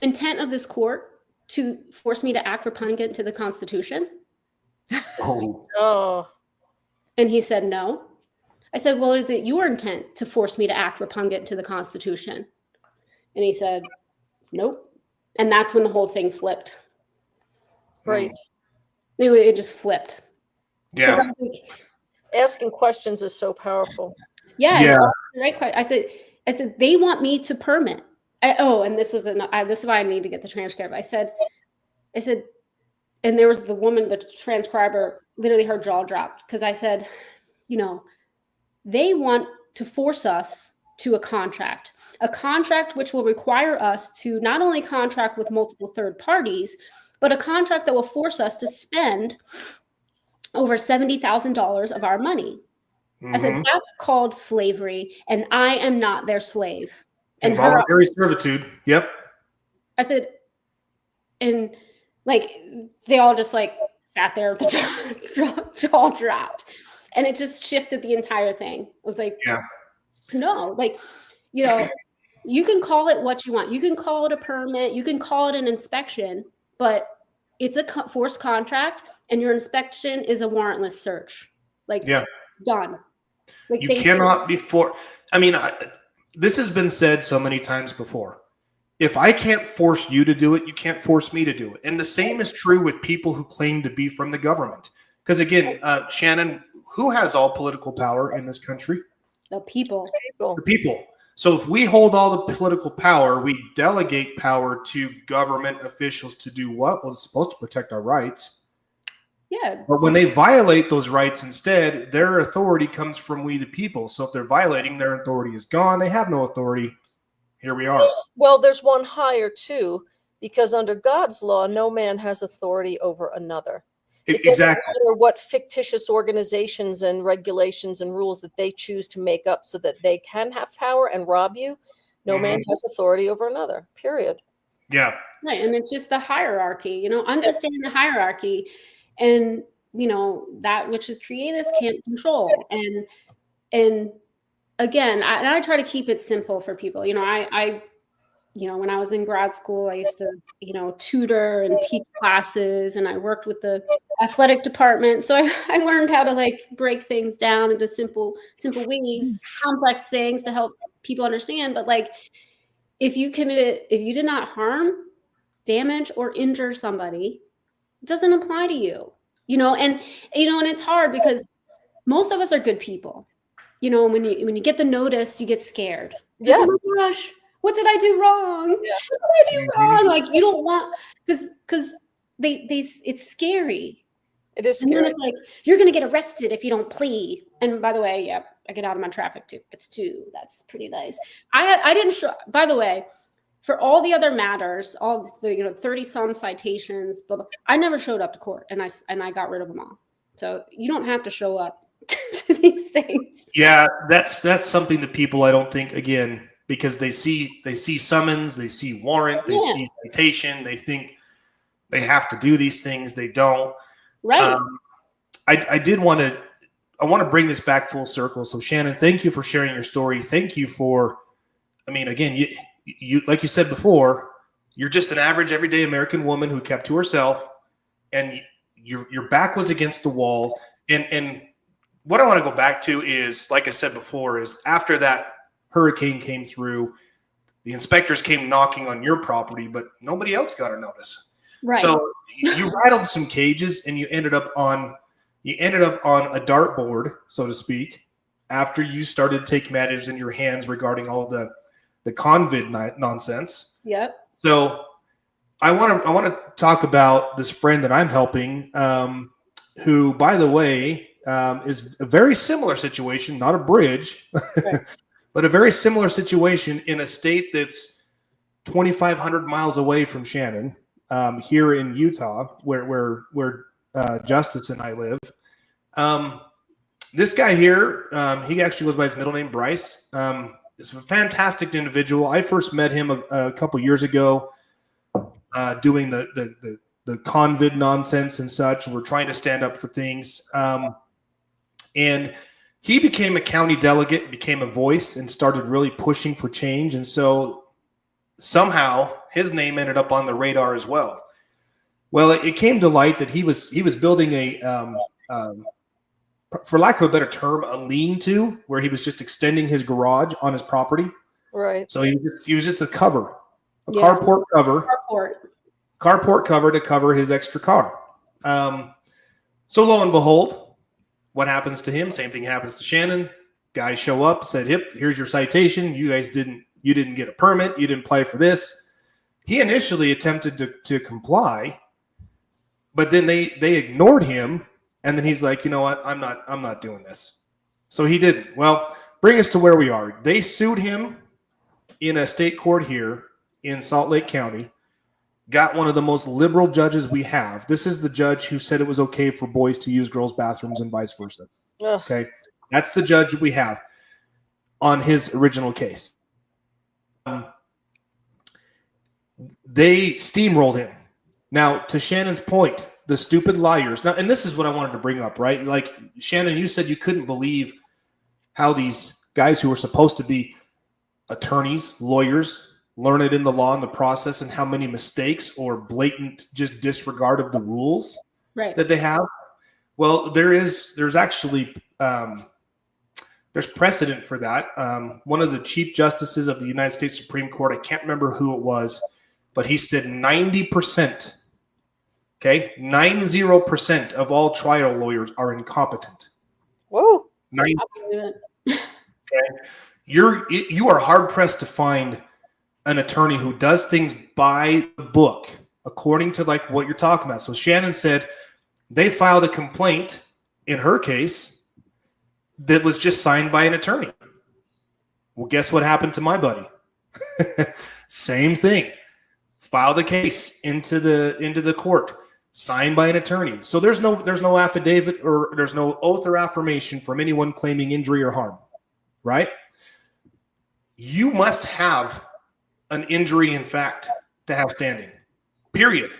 intent of this court to force me to act repugnant to the Constitution? Oh. And he said, no. I said, well, is it your intent to force me to act repugnant to the Constitution? And he said, nope. And that's when the whole thing flipped. Right. It just flipped. Yeah. Asking questions is so powerful. Yeah. Right. I said, they want me to permit. And this was this is why I need to get the transcript. I said, and there was the woman, the transcriber, literally her jaw dropped because I said, they want to force us to a contract which will require us to not only contract with multiple third parties, but a contract that will force us to spend over $70,000 of our money. I said, that's called slavery, and I am not their slave. And involuntary servitude. Yep. I said, and like they all just like sat there with the jaw dropped, and it just shifted the entire thing. I was like, no, like, you can call it what you want. You can call it a permit. You can call it an inspection, but it's a forced contract, and your inspection is a warrantless search. Like, done. Like, you cannot be this has been said so many times before. If I can't force you to do it, you can't force me to do it. And the same is true with people who claim to be from the government. Because again, Shannon, who has all political power in this country? The people. The people. So if we hold all the political power, we delegate power to government officials to do what? Well, it's supposed to protect our rights. Yeah. But when they violate those rights instead, their authority comes from we the people. So if they're violating, their authority is gone. They have no authority. Here we are. There's one higher too, because under God's law, no man has authority over another. It doesn't matter what fictitious organizations and regulations and rules that they choose to make up so that they can have power and rob you. No man has authority over another, period. Yeah. Right. And it's just the hierarchy, understand the hierarchy, and, that which is created can't control. And again, I try to keep it simple for people. I when I was in grad school, I used to, tutor and teach classes, and I worked with the athletic department. So I learned how to like break things down into simple ways, complex things to help people understand. But like, if you did not harm, damage, or injure somebody, it doesn't apply to you, and it's hard because most of us are good people. you know, when you get the notice, you get scared. Yes. Like, oh my gosh, what did I do wrong? Yeah. What did I do wrong? Like, you don't want, because it's scary. It is And scary. then it's like, you're going to get arrested if you don't plea. And by the way, yeah, I get out of my traffic too. It's 2. That's pretty nice. I didn't show, by the way, for all the other matters, all the 30 some citations, blah, blah, I never showed up to court, and I got rid of them all. So you don't have to show up to these things. Yeah, that's something that people, I don't think, again, because they see summons, they see warrant, they see citation, they think they have to do these things, they don't. Right. I want to bring this back full circle. So Shannon, thank you for sharing your story. Thank you for, I mean, again, you like you said before, you're just an average everyday American woman who kept to herself, and your back was against the wall. And what I want to go back to is, like I said before, is after that hurricane came through, the inspectors came knocking on your property, but nobody else got a notice. Right. So you rattled some cages, and you ended up on a dartboard, so to speak, after you started taking matters in your hands regarding all the convid nonsense. Yep. So I want to talk about this friend that I'm helping, who, by the way, is a very similar situation, not a bridge, right. but a very similar situation in a state that's 2,500 miles away from Shannon, here in Utah, where Justice and I live. This guy here, he actually goes by his middle name, Bryce. Is a fantastic individual. I first met him a couple years ago, doing the convid nonsense and such. We're trying to stand up for things. And he became a county delegate, became a voice, and started really pushing for change. And so somehow his name ended up on the radar as well. Well, it came to light that he was building a, for lack of a better term, a lean-to, where he was just extending his garage on his property. Right. So he was just a cover, carport cover. Carport cover to cover his extra car. So lo and behold, what happens to him? Same thing happens to Shannon. Guys show up, said, "Yep, here's your citation. You guys didn't get a permit. You didn't apply for this." He initially attempted to comply, but then they ignored him, and then he's like, "You know what? I'm not doing this." So he didn't. Well, bring us to where we are. They sued him in a state court here in Salt Lake County. Got one of the most liberal judges we have. This is the judge who said it was okay for boys to use girls' bathrooms and vice versa. Ugh. Okay. That's the judge we have on his original case. They steamrolled him. Now, to Shannon's point, the stupid liars. Now, and this is what I wanted to bring up, right? Like, Shannon, you said you couldn't believe how these guys who were supposed to be attorneys, lawyers, learned in the law and the process, and how many mistakes or blatant just disregard of the rules that they have. Well, there's actually there's precedent for that. One of the chief justices of the United States Supreme Court, I can't remember who it was, but he said 90%, okay, 90% of all trial lawyers are incompetent. Whoa. 90. Okay. You are hard pressed to find an attorney who does things by the book, according to like what you're talking about. So Shannon said they filed a complaint in her case that was just signed by an attorney. Well, guess what happened to my buddy? Same thing. Filed a case into the court, signed by an attorney. So there's no affidavit, or there's no oath or affirmation from anyone claiming injury or harm, right? You must have an injury in fact to have standing, period.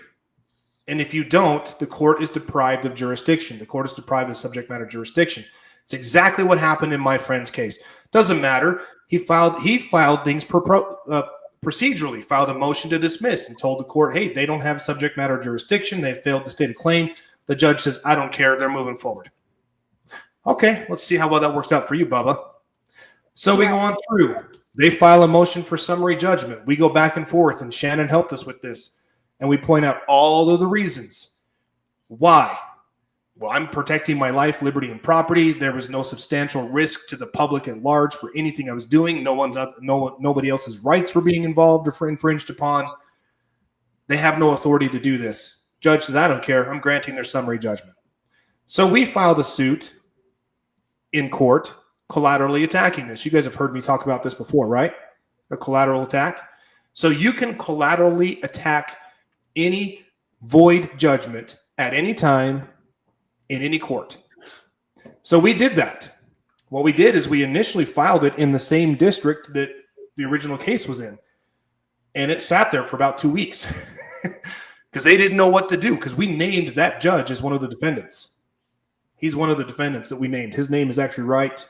And if you don't, the court is deprived of jurisdiction. The court is deprived of subject matter jurisdiction. It's exactly what happened in my friend's case. Doesn't matter. He filed things procedurally, filed a motion to dismiss and told the court, hey, they don't have subject matter jurisdiction. They failed to state a claim. The judge says, I don't care. They're moving forward. Okay, let's see how well that works out for you, Bubba. So we go on through. They file a motion for summary judgment. We go back and forth, and Shannon helped us with this. And we point out all of the reasons why Well, I'm protecting my life, liberty, and property. There was no substantial risk to the public at large for anything I was doing. Nobody else's rights were being involved or infringed upon. They have no authority to do this. Judge says, I don't care. I'm granting their summary judgment. So we filed a suit in court collaterally attacking this. You guys have heard me talk about this before, right? A collateral attack. So you can collaterally attack any void judgment at any time in any court. So we did that. What we did is we initially filed it in the same district that the original case was in. And it sat there for about 2 weeks because they didn't know what to do, because we named that judge as one of the defendants. He's one of the defendants that we named. His name is actually right.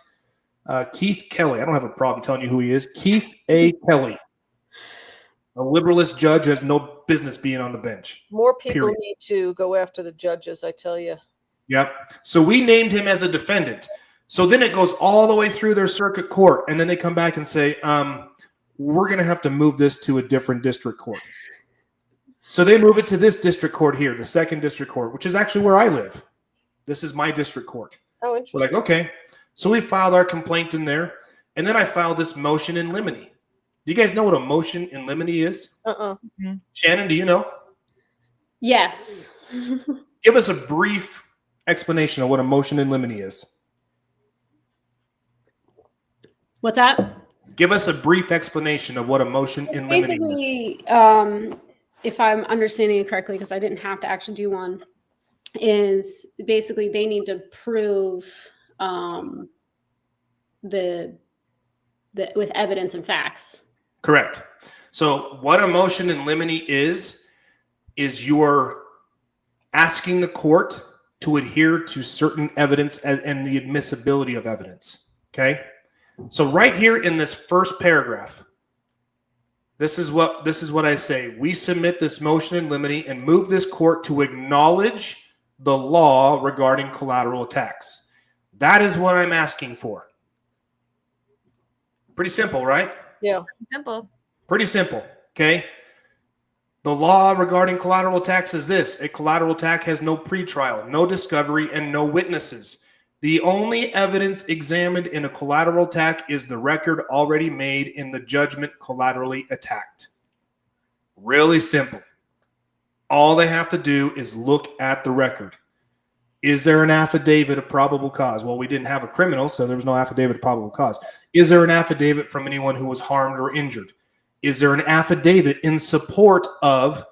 Keith Kelly. I don't have a problem telling you who he is. Keith A. Kelly. A liberalist judge who has no business being on the bench. More people need to go after the judges, I tell you. Yep. So we named him as a defendant. So then it goes all the way through their circuit court, and then they come back and say, we're going to have to move this to a different district court. So they move it to this district court here, the 2nd district court, which is actually where I live. This is my district court. Oh, interesting. We're like, okay. So we filed our complaint in there, and then I filed this motion in limine. Do you guys know what a motion in limine is? Shannon, do you know? Yes. Give us a brief explanation of what a motion in limine is. What's that? Give us a brief explanation of what a motion in limine is. Basically, if I'm understanding it correctly, because I didn't have to actually do one, is basically they need to prove with evidence and facts. Correct. So what a motion in limine is you're asking the court to adhere to certain evidence and the admissibility of evidence. Okay. So right here in this first paragraph, this is what I say. We submit this motion in limine and move this court to acknowledge the law regarding collateral attacks. That is what I'm asking for. Pretty simple, right? Yeah. Simple. Pretty simple. Okay. The law regarding collateral attacks is this: a collateral attack has no pretrial, no discovery, and no witnesses. The only evidence examined in a collateral attack is the record already made in the judgment collaterally attacked. Really simple. All they have to do is look at the record. Is there an affidavit of probable cause? Well, we didn't have a criminal, so there was no affidavit of probable cause. Is there an affidavit from anyone who was harmed or injured? Is there an affidavit in support of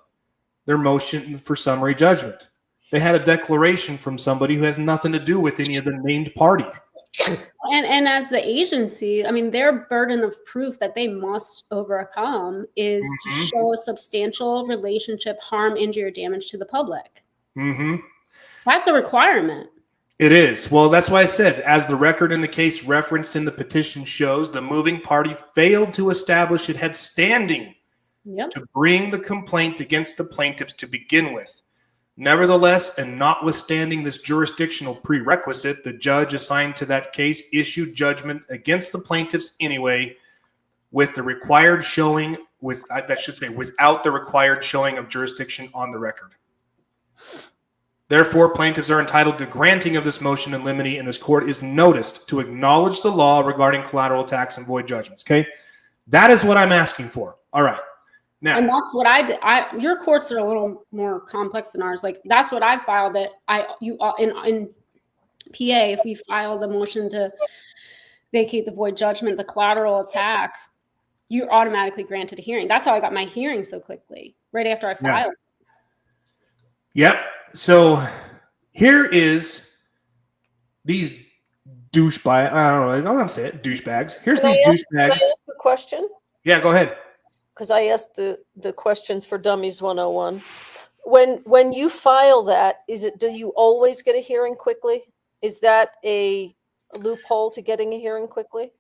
their motion for summary judgment? They had a declaration from somebody who has nothing to do with any of the named party. And as the agency, I mean, their burden of proof that they must overcome is to show a substantial relationship, harm, injury, or damage to the public. That's a requirement. It is. Well, that's why I said, as the record in the case referenced in the petition shows, the moving party failed to establish it had standing to bring the complaint against the plaintiffs to begin with. Nevertheless, and notwithstanding this jurisdictional prerequisite, the judge assigned to that case issued judgment against the plaintiffs anyway, with the required showing, without the required showing of jurisdiction on the record. Therefore, plaintiffs are entitled to granting of this motion in limine, and this court is noticed to acknowledge the law regarding collateral attacks and void judgments. Okay, that is what I'm asking for. All right. Now, and that's what I did. Your courts are a little more complex than ours. Like, that's what I filed. That in PA, if we filed a motion to vacate the void judgment, the collateral attack, you're automatically granted a hearing. That's how I got my hearing so quickly, right after I filed. Yep. So here is these douchebags. I don't know. I'm going to say it. Douchebags. Here's these douchebags. Can I ask the question? Yeah, go ahead. Because I asked the questions for Dummies 101. When you file that, do you always get a hearing quickly? Is that a loophole to getting a hearing quickly?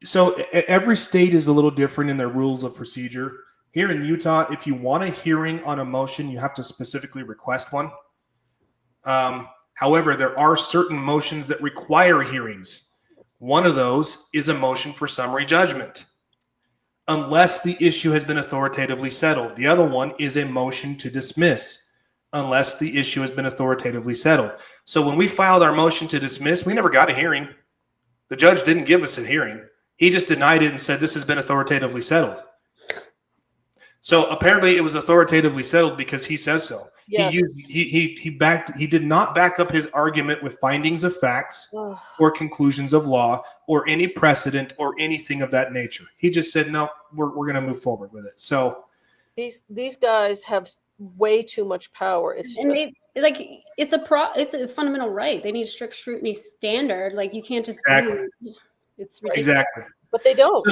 So every state is a little different in their rules of procedure. Here in Utah, if you want a hearing on a motion, you have to specifically request one. However, there are certain motions that require hearings. One of those is a motion for summary judgment, unless the issue has been authoritatively settled. The other one is a motion to dismiss. unless the issue has been authoritatively settled. So when we filed our motion to dismiss, we never got a hearing. The judge didn't give us a hearing. He just denied it and said this has been authoritatively settled. So apparently it was authoritatively settled because he says so. Yes. He did not back up his argument with findings of facts or conclusions of law or any precedent or anything of that nature. He just said, no, we're going to move forward with it. So these guys have way too much power. It's just it's a fundamental right. They need strict scrutiny standard. Like you can't just it's ridiculous. Exactly. But they don't.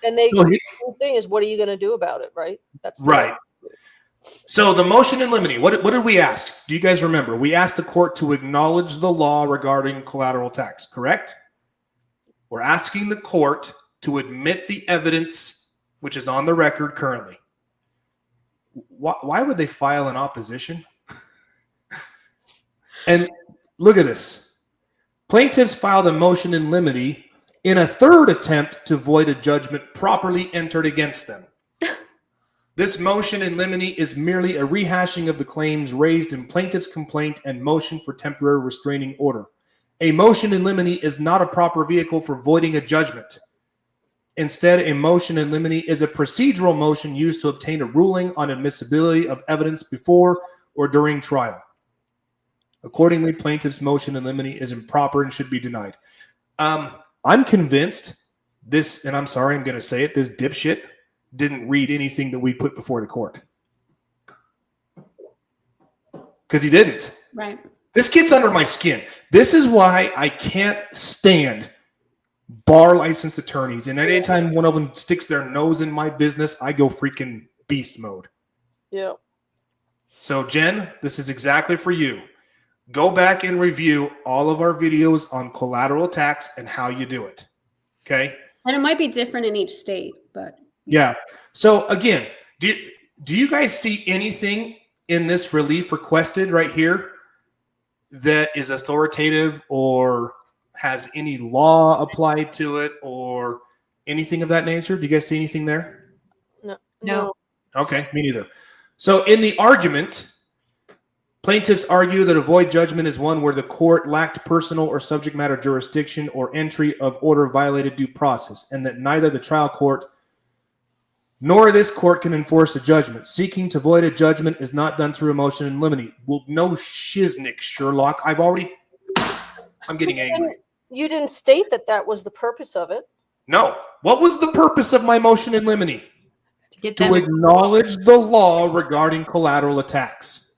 And the thing is, what are you going to do about it, right? That's right. So the motion in limine, what did we ask? Do you guys remember? We asked the court to acknowledge the law regarding collateral tax, correct? We're asking the court to admit the evidence which is on the record currently. Why would they file an opposition? And look at this. Plaintiffs filed a motion in limine in a third attempt to void a judgment properly entered against them. This motion in limine is merely a rehashing of the claims raised in plaintiff's complaint and motion for temporary restraining order. A motion in limine is not a proper vehicle for voiding a judgment. Instead, a motion in limine is a procedural motion used to obtain a ruling on admissibility of evidence before or during trial. Accordingly, plaintiff's motion in limine is improper and should be denied. I'm convinced this, and I'm sorry, I'm going to say it, this dipshit didn't read anything that we put before the court. Because he didn't. Right. This gets under my skin. This is why I can't stand bar licensed attorneys. And anytime one of them sticks their nose in my business, I go freaking beast mode. Yeah. So, Jen, this is exactly for you. Go back and review all of our videos on collateral tax and how you do it. Okay? And it might be different in each state, but... Yeah. So again, do you guys see anything in this relief requested right here that is authoritative or has any law applied to it or anything of that nature? Do you guys see anything there? No. Okay, me neither. So in the argument, plaintiffs argue that a void judgment is one where the court lacked personal or subject matter jurisdiction or entry of order violated due process, and that neither the trial court nor this court can enforce a judgment. Seeking to void a judgment is not done through a motion in limine. Well, no shiznick, Sherlock. I'm getting angry. You didn't state that was the purpose of it. No. What was the purpose of my motion in limine? To acknowledge the law regarding collateral attacks.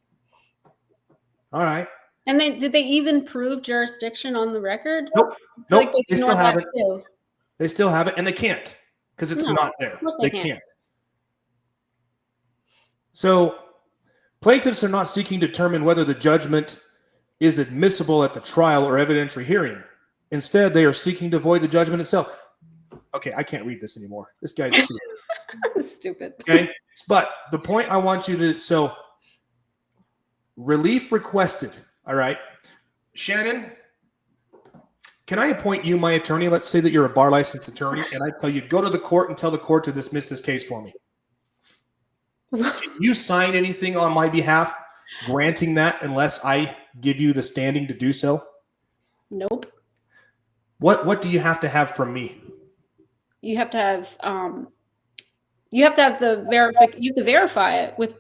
All right. And did they even prove jurisdiction on the record? Nope. Like they still haven't. Too. They still have it, and they can't because it's not there. They can't. So plaintiffs are not seeking to determine whether the judgment is admissible at the trial or evidentiary hearing. Instead, they are seeking to void the judgment itself. Okay, I can't read this anymore. This guy's stupid. Stupid. Okay, but the point I want you to, relief requested, all right? Shannon, can I appoint you my attorney? Let's say that you're a bar licensed attorney, and I tell you, go to the court and tell the court to dismiss this case for me. Can you sign anything on my behalf granting that unless I give you the standing to do so? Nope. What do you have to have from me? You have to have you have to verify it with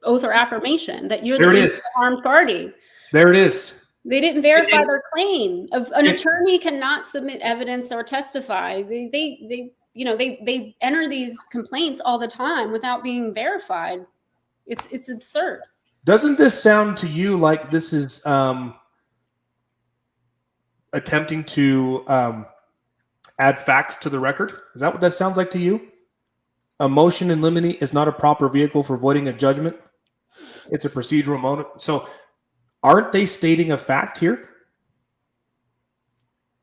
oath or affirmation that you're the harmed party. There it is. They didn't verify their claim. An attorney cannot submit evidence or testify. They enter these complaints all the time without being verified. It's absurd. Doesn't this sound to you like this is attempting to add facts to the record? Is that what that sounds like to you? A motion in limine is not a proper vehicle for voiding a judgment. It's a procedural moment. So aren't they stating a fact here?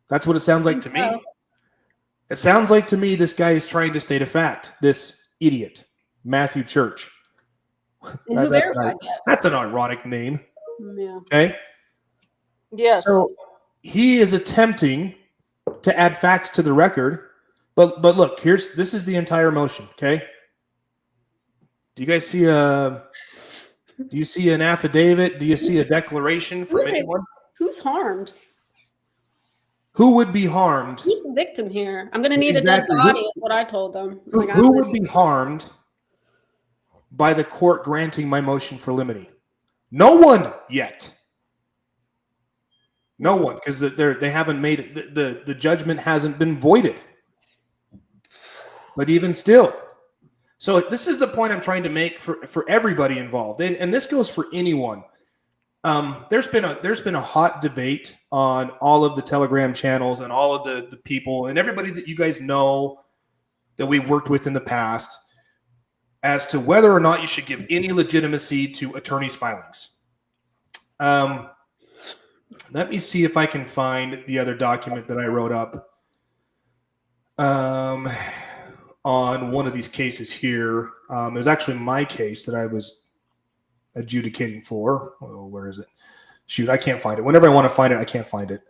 That's what it sounds like to me. It sounds like to me this guy is trying to state a fact. This idiot, Matthew Church. That's an ironic name. Yeah. Okay? Yes. So he is attempting to add facts to the record. But look, this is the entire motion, okay? Do you guys see Do you see an affidavit? Do you see a declaration from anyone? Who's harmed? Who would be harmed? Who's the victim here? I'm going to need Exactly. a dead body is what I told them. Who would be harmed by the court granting my motion for limine? No one yet. No one, because they haven't made it. The judgment hasn't been voided. But even still. So this is the point I'm trying to make for everybody involved. And this goes for anyone. There's been a hot debate on all of the Telegram channels and all of the people and everybody that you guys know that we've worked with in the past as to whether or not you should give any legitimacy to attorneys' filings. Let me see if I can find the other document that I wrote up on one of these cases here. It was actually my case that I was adjudicating for. Oh, where is it? Shoot, I can't find it. Whenever I want to find it, I can't find it.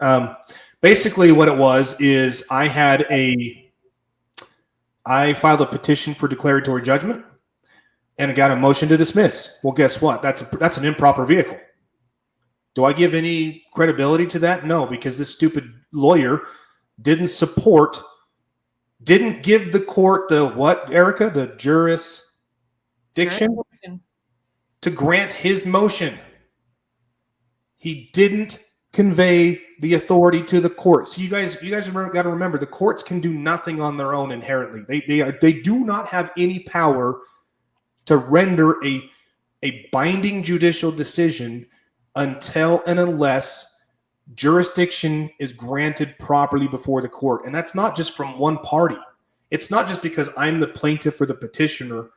Basically, what it was is I filed a petition for declaratory judgment and got a motion to dismiss. Well, guess what? That's an improper vehicle. Do I give any credibility to that? No, because this stupid lawyer didn't give the court the what, Erica? The jurisdiction to grant his motion. He didn't convey the authority to the court. So you guys got to remember, the courts can do nothing on their own inherently. They do not have any power to render a binding judicial decision until and unless jurisdiction is granted properly before the court. And that's not just from one party. It's not just because I'm the plaintiff or the petitioner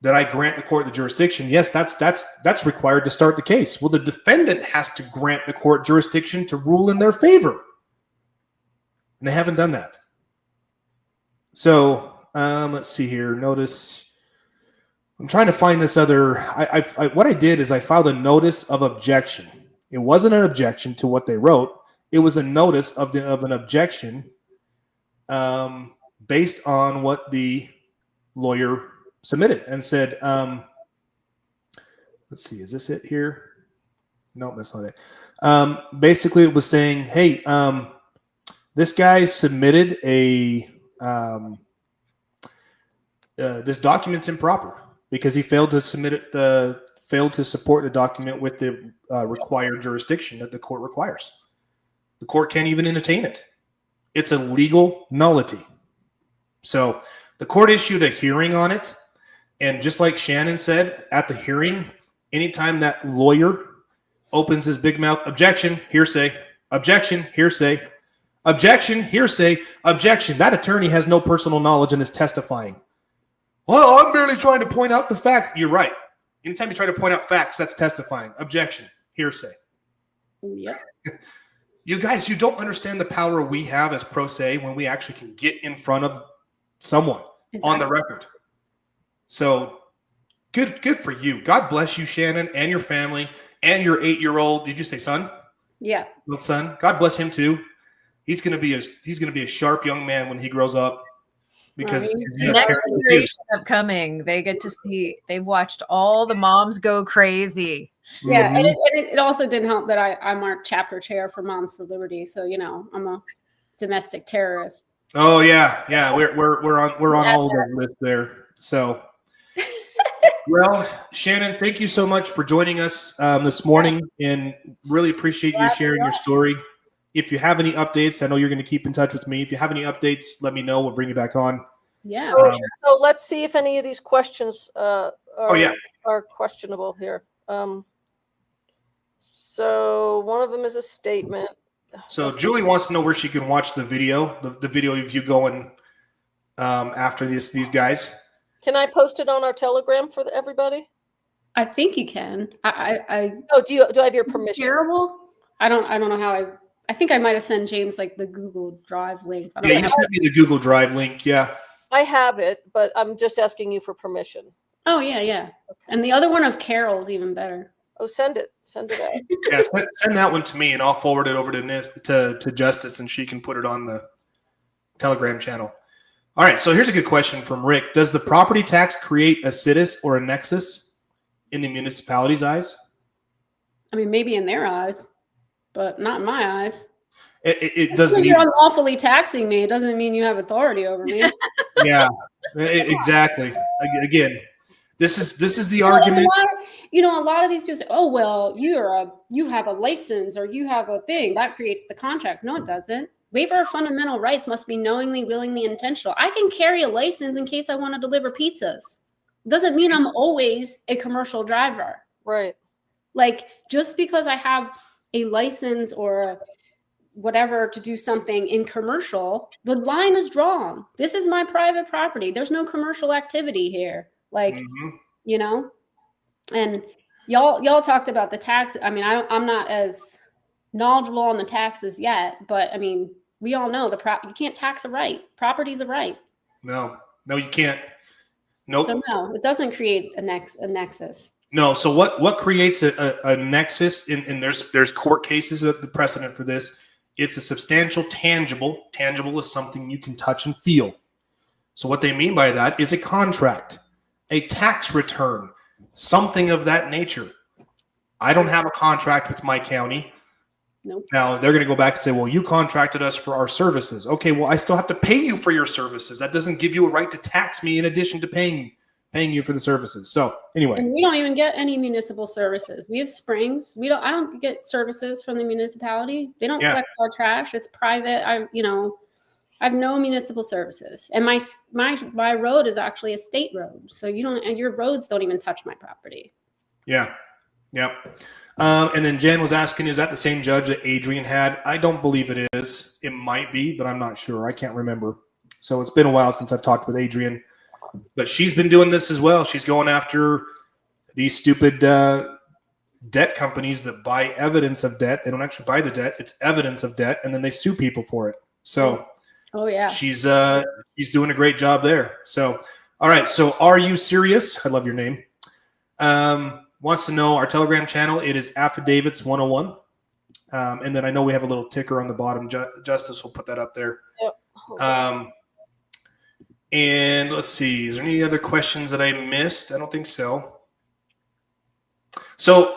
that I grant the court the jurisdiction. Yes, that's required to start the case. Well, the defendant has to grant the court jurisdiction to rule in their favor. And they haven't done that. So let's see here. Notice, I'm trying to find this other. What I did is I filed a notice of objection. It wasn't an objection to what they wrote. It was a notice of an objection based on what the lawyer submitted and said, let's see, is this it here? No, that's not it. Basically, it was saying, hey, this guy submitted this document's improper because he failed to support the document with the required jurisdiction that the court requires. The court can't even entertain it. It's a legal nullity. So the court issued a hearing on it. And just like Shannon said at the hearing, anytime that lawyer opens his big mouth, objection, hearsay, objection, hearsay, objection, hearsay, objection, that attorney has no personal knowledge and is testifying. Well, I'm merely trying to point out the facts. You're right. Anytime you try to point out facts, that's testifying. Objection, hearsay. Yep. You guys, you don't understand the power we have as pro se when we actually can get in front of someone on the record. So good for you. God bless you, Shannon, and your family, and your 8-year-old. Did you say son? Yeah. Little son. God bless him too. He's gonna be a sharp young man when he grows up. Because the next generation upcoming, they get to see. They've watched all the moms go crazy. Yeah, and it also didn't help that I marked chapter chair for Moms for Liberty. So I'm a domestic terrorist. Oh yeah. We're on all of the lists there. So. Well, Shannon, thank you so much for joining us this morning, and really appreciate you sharing your story. If you have any updates, I know you're going to keep in touch with me. If you have any updates, let me know. We'll bring you back on. Yeah. So let's see if any of these questions are questionable here. So one of them is a statement. So Julie wants to know where she can watch the video, the video of you going after these guys. Can I post it on our Telegram for everybody? I think you can. Do I have your permission? Terrible. I don't know how I think I might have sent James like the Google Drive link. Yeah, you sent me the Google Drive link. Yeah. I have it, but I'm just asking you for permission. Oh yeah. Okay. And the other one of Carol's even better. Oh, send it out. Yeah, send that one to me, and I'll forward it over to Justice, and she can put it on the Telegram channel. All right, so here's a good question from Rick. Does the property tax create a situs or a nexus? in the municipality's eyes? I mean, maybe in their eyes, but not in my eyes. It doesn't. You're unlawfully taxing me. It doesn't mean you have authority over me. Yeah, exactly. Again, this is the argument. A lot of these people say, "Oh well, you have a license or you have a thing that creates the contract." No, it doesn't. Waiver of fundamental rights must be knowingly, willingly, intentional. I can carry a license in case I want to deliver pizzas. Doesn't mean I'm always a commercial driver. Right. Like, just because I have a license or whatever to do something in commercial, the line is drawn. This is my private property. There's no commercial activity here. Like, and y'all talked about the tax. I mean, I'm not as knowledgeable on the taxes yet, but I mean, we all know you can't tax a right. Property's a right. No, you can't. Nope. So no, it doesn't create a nexus. No. So what creates a nexus? And there's court cases that the precedent for this. It's a substantial tangible. Tangible is something you can touch and feel. So what they mean by that is a contract, a tax return, something of that nature. I don't have a contract with my county. Nope. Now they're going to go back and say, well, you contracted us for our services. Okay, well, I still have to pay you for your services. That doesn't give you a right to tax me in addition to paying you for the services. So anyway. And we don't even get any municipal services. We have springs. I don't get services from the municipality. They don't collect our trash. It's private. I have no municipal services. And my road is actually a state road. So your roads don't even touch my property. Yeah. Yep. And then Jen was asking, is that the same judge that Adrian had? I don't believe it is. It might be, but I'm not sure. I can't remember. So it's been a while since I've talked with Adrian. But she's been doing this as well. She's going after these stupid debt companies that buy evidence of debt. They don't actually buy the debt. It's evidence of debt, and then they sue people for it. So she's doing a great job there. So, all right. So are you serious? I love your name. Wants to know our Telegram channel. It is Affidavits 101. And then I know we have a little ticker on the bottom. Justice will put that up there. Yep. And let's see, is there any other questions that I missed? I don't think so. So,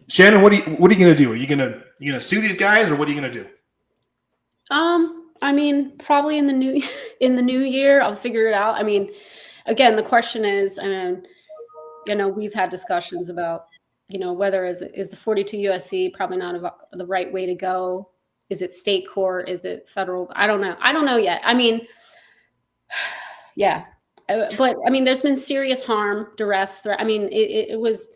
Shannon, what are you going to do? Are you going to sue these guys, or what are you going to do? I mean, probably in the new year, I'll figure it out. I mean, again, the question is, we've had discussions about, whether is the 42 USC probably not the right way to go. Is it state court? Is it federal? I don't know yet. I mean, yeah, but I mean, there's been serious harm, duress, threat. I mean, it's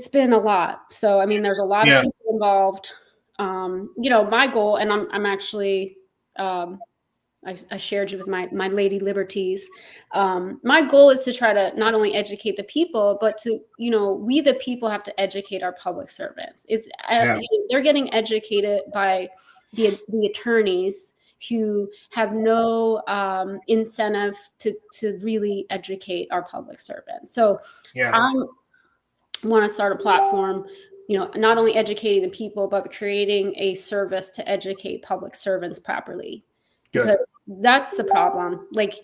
been a lot. So, I mean, there's a lot of people involved. My goal, and I'm actually, I shared you with my Lady Liberties. My goal is to try to not only educate the people, but to, we the people have to educate our public servants. They're getting educated by the attorneys who have no incentive to really educate our public servants. So I want to start a platform, not only educating the people, but creating a service to educate public servants properly. Good. Because that's the problem. Like,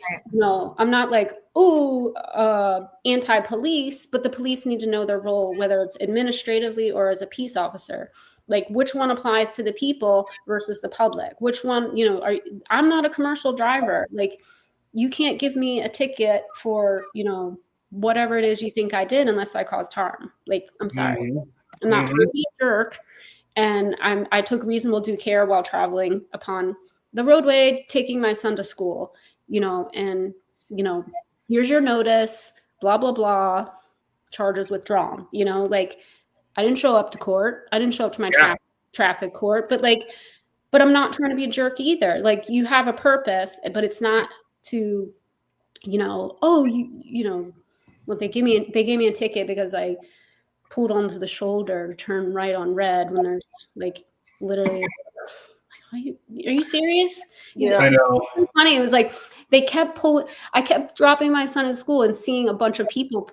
I'm not like, anti-police, but the police need to know their role, whether it's administratively or as a peace officer. Like, which one applies to the people versus the public? Which one, I'm not a commercial driver. Like, you can't give me a ticket for, whatever it is you think I did unless I caused harm. Like, I'm sorry. I'm not trying to be a jerk. And I took reasonable due care while traveling upon the roadway, taking my son to school, and, here's your notice, blah, blah, blah, charges withdrawn, like, I didn't show up to court. I didn't show up to my traffic court, but I'm not trying to be a jerk either. Like, you have a purpose, but it's not to, well, they gave me a ticket because I pulled onto the shoulder to turn right on red when there's like literally, are you serious? I know. It was funny. It was like, I kept dropping my son at school and seeing a bunch of people,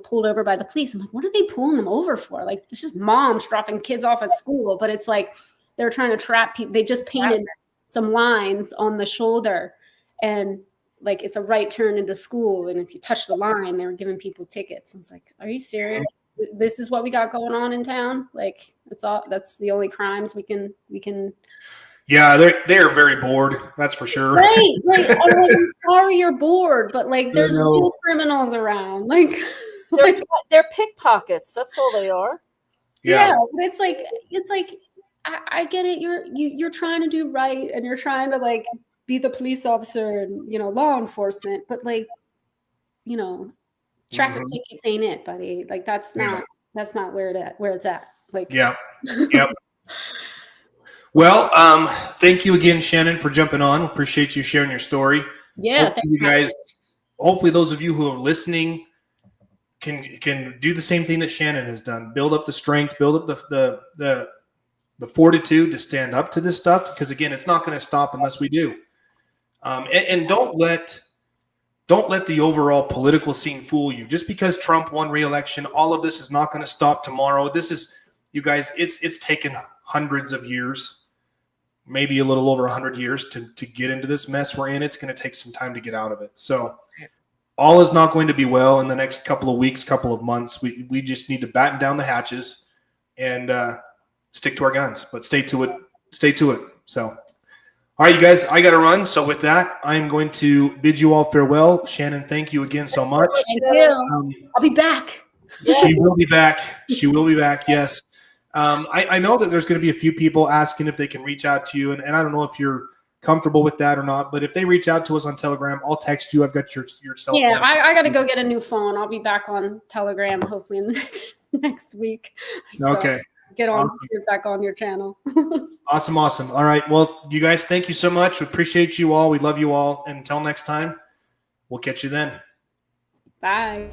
pulled over by the police. I'm like, what are they pulling them over for? Like, it's just moms dropping kids off at school, but it's like, they're trying to trap people. They just painted some lines on the shoulder, and like it's a right turn into school, and if you touch the line, they were giving people tickets. I was like, are you serious? This is what we got going on in town? Like that's the only crimes we can Yeah, they're very bored, that's for sure. Right. I'm sorry you're bored, but like there's real criminals around. Like they're pickpockets, that's all they are. Yeah, but it's like I get it. You're trying to do right, and you're trying to like be the police officer and law enforcement, but like traffic tickets ain't it, buddy. Like that's not where it's at. Like yep. Well, thank you again, Shannon, for jumping on. Appreciate you sharing your story. Yeah, hopefully you guys. Hopefully, those of you who are listening can do the same thing that Shannon has done. Build up the strength, build up the fortitude to stand up to this stuff. Because again, it's not going to stop unless we do. And don't let the overall political scene fool you. Just because Trump won re-election, all of this is not going to stop tomorrow. This is, you guys, it's taken hundreds of years, maybe a little over 100 years to get into this mess we're in. It's going to take some time to get out of it. So all is not going to be well in the next couple of weeks, couple of months. We just need to batten down the hatches and stick to our guns, but stay to it. So, all right, you guys, I got to run. So with that, I'm going to bid you all farewell. Shannon, thank you again so much. Thank you. I'll be back. She will be back. She will be back. Yes. I know that there's going to be a few people asking if they can reach out to you, and I don't know if you're comfortable with that or not, but if they reach out to us on Telegram, I'll text you. I've got your cell phone. Yeah, I got to go get a new phone. I'll be back on Telegram hopefully in the next week. So okay. Get back on your channel. Awesome. All right. Well, you guys, thank you so much. We appreciate you all. We love you all. And until next time, we'll catch you then. Bye.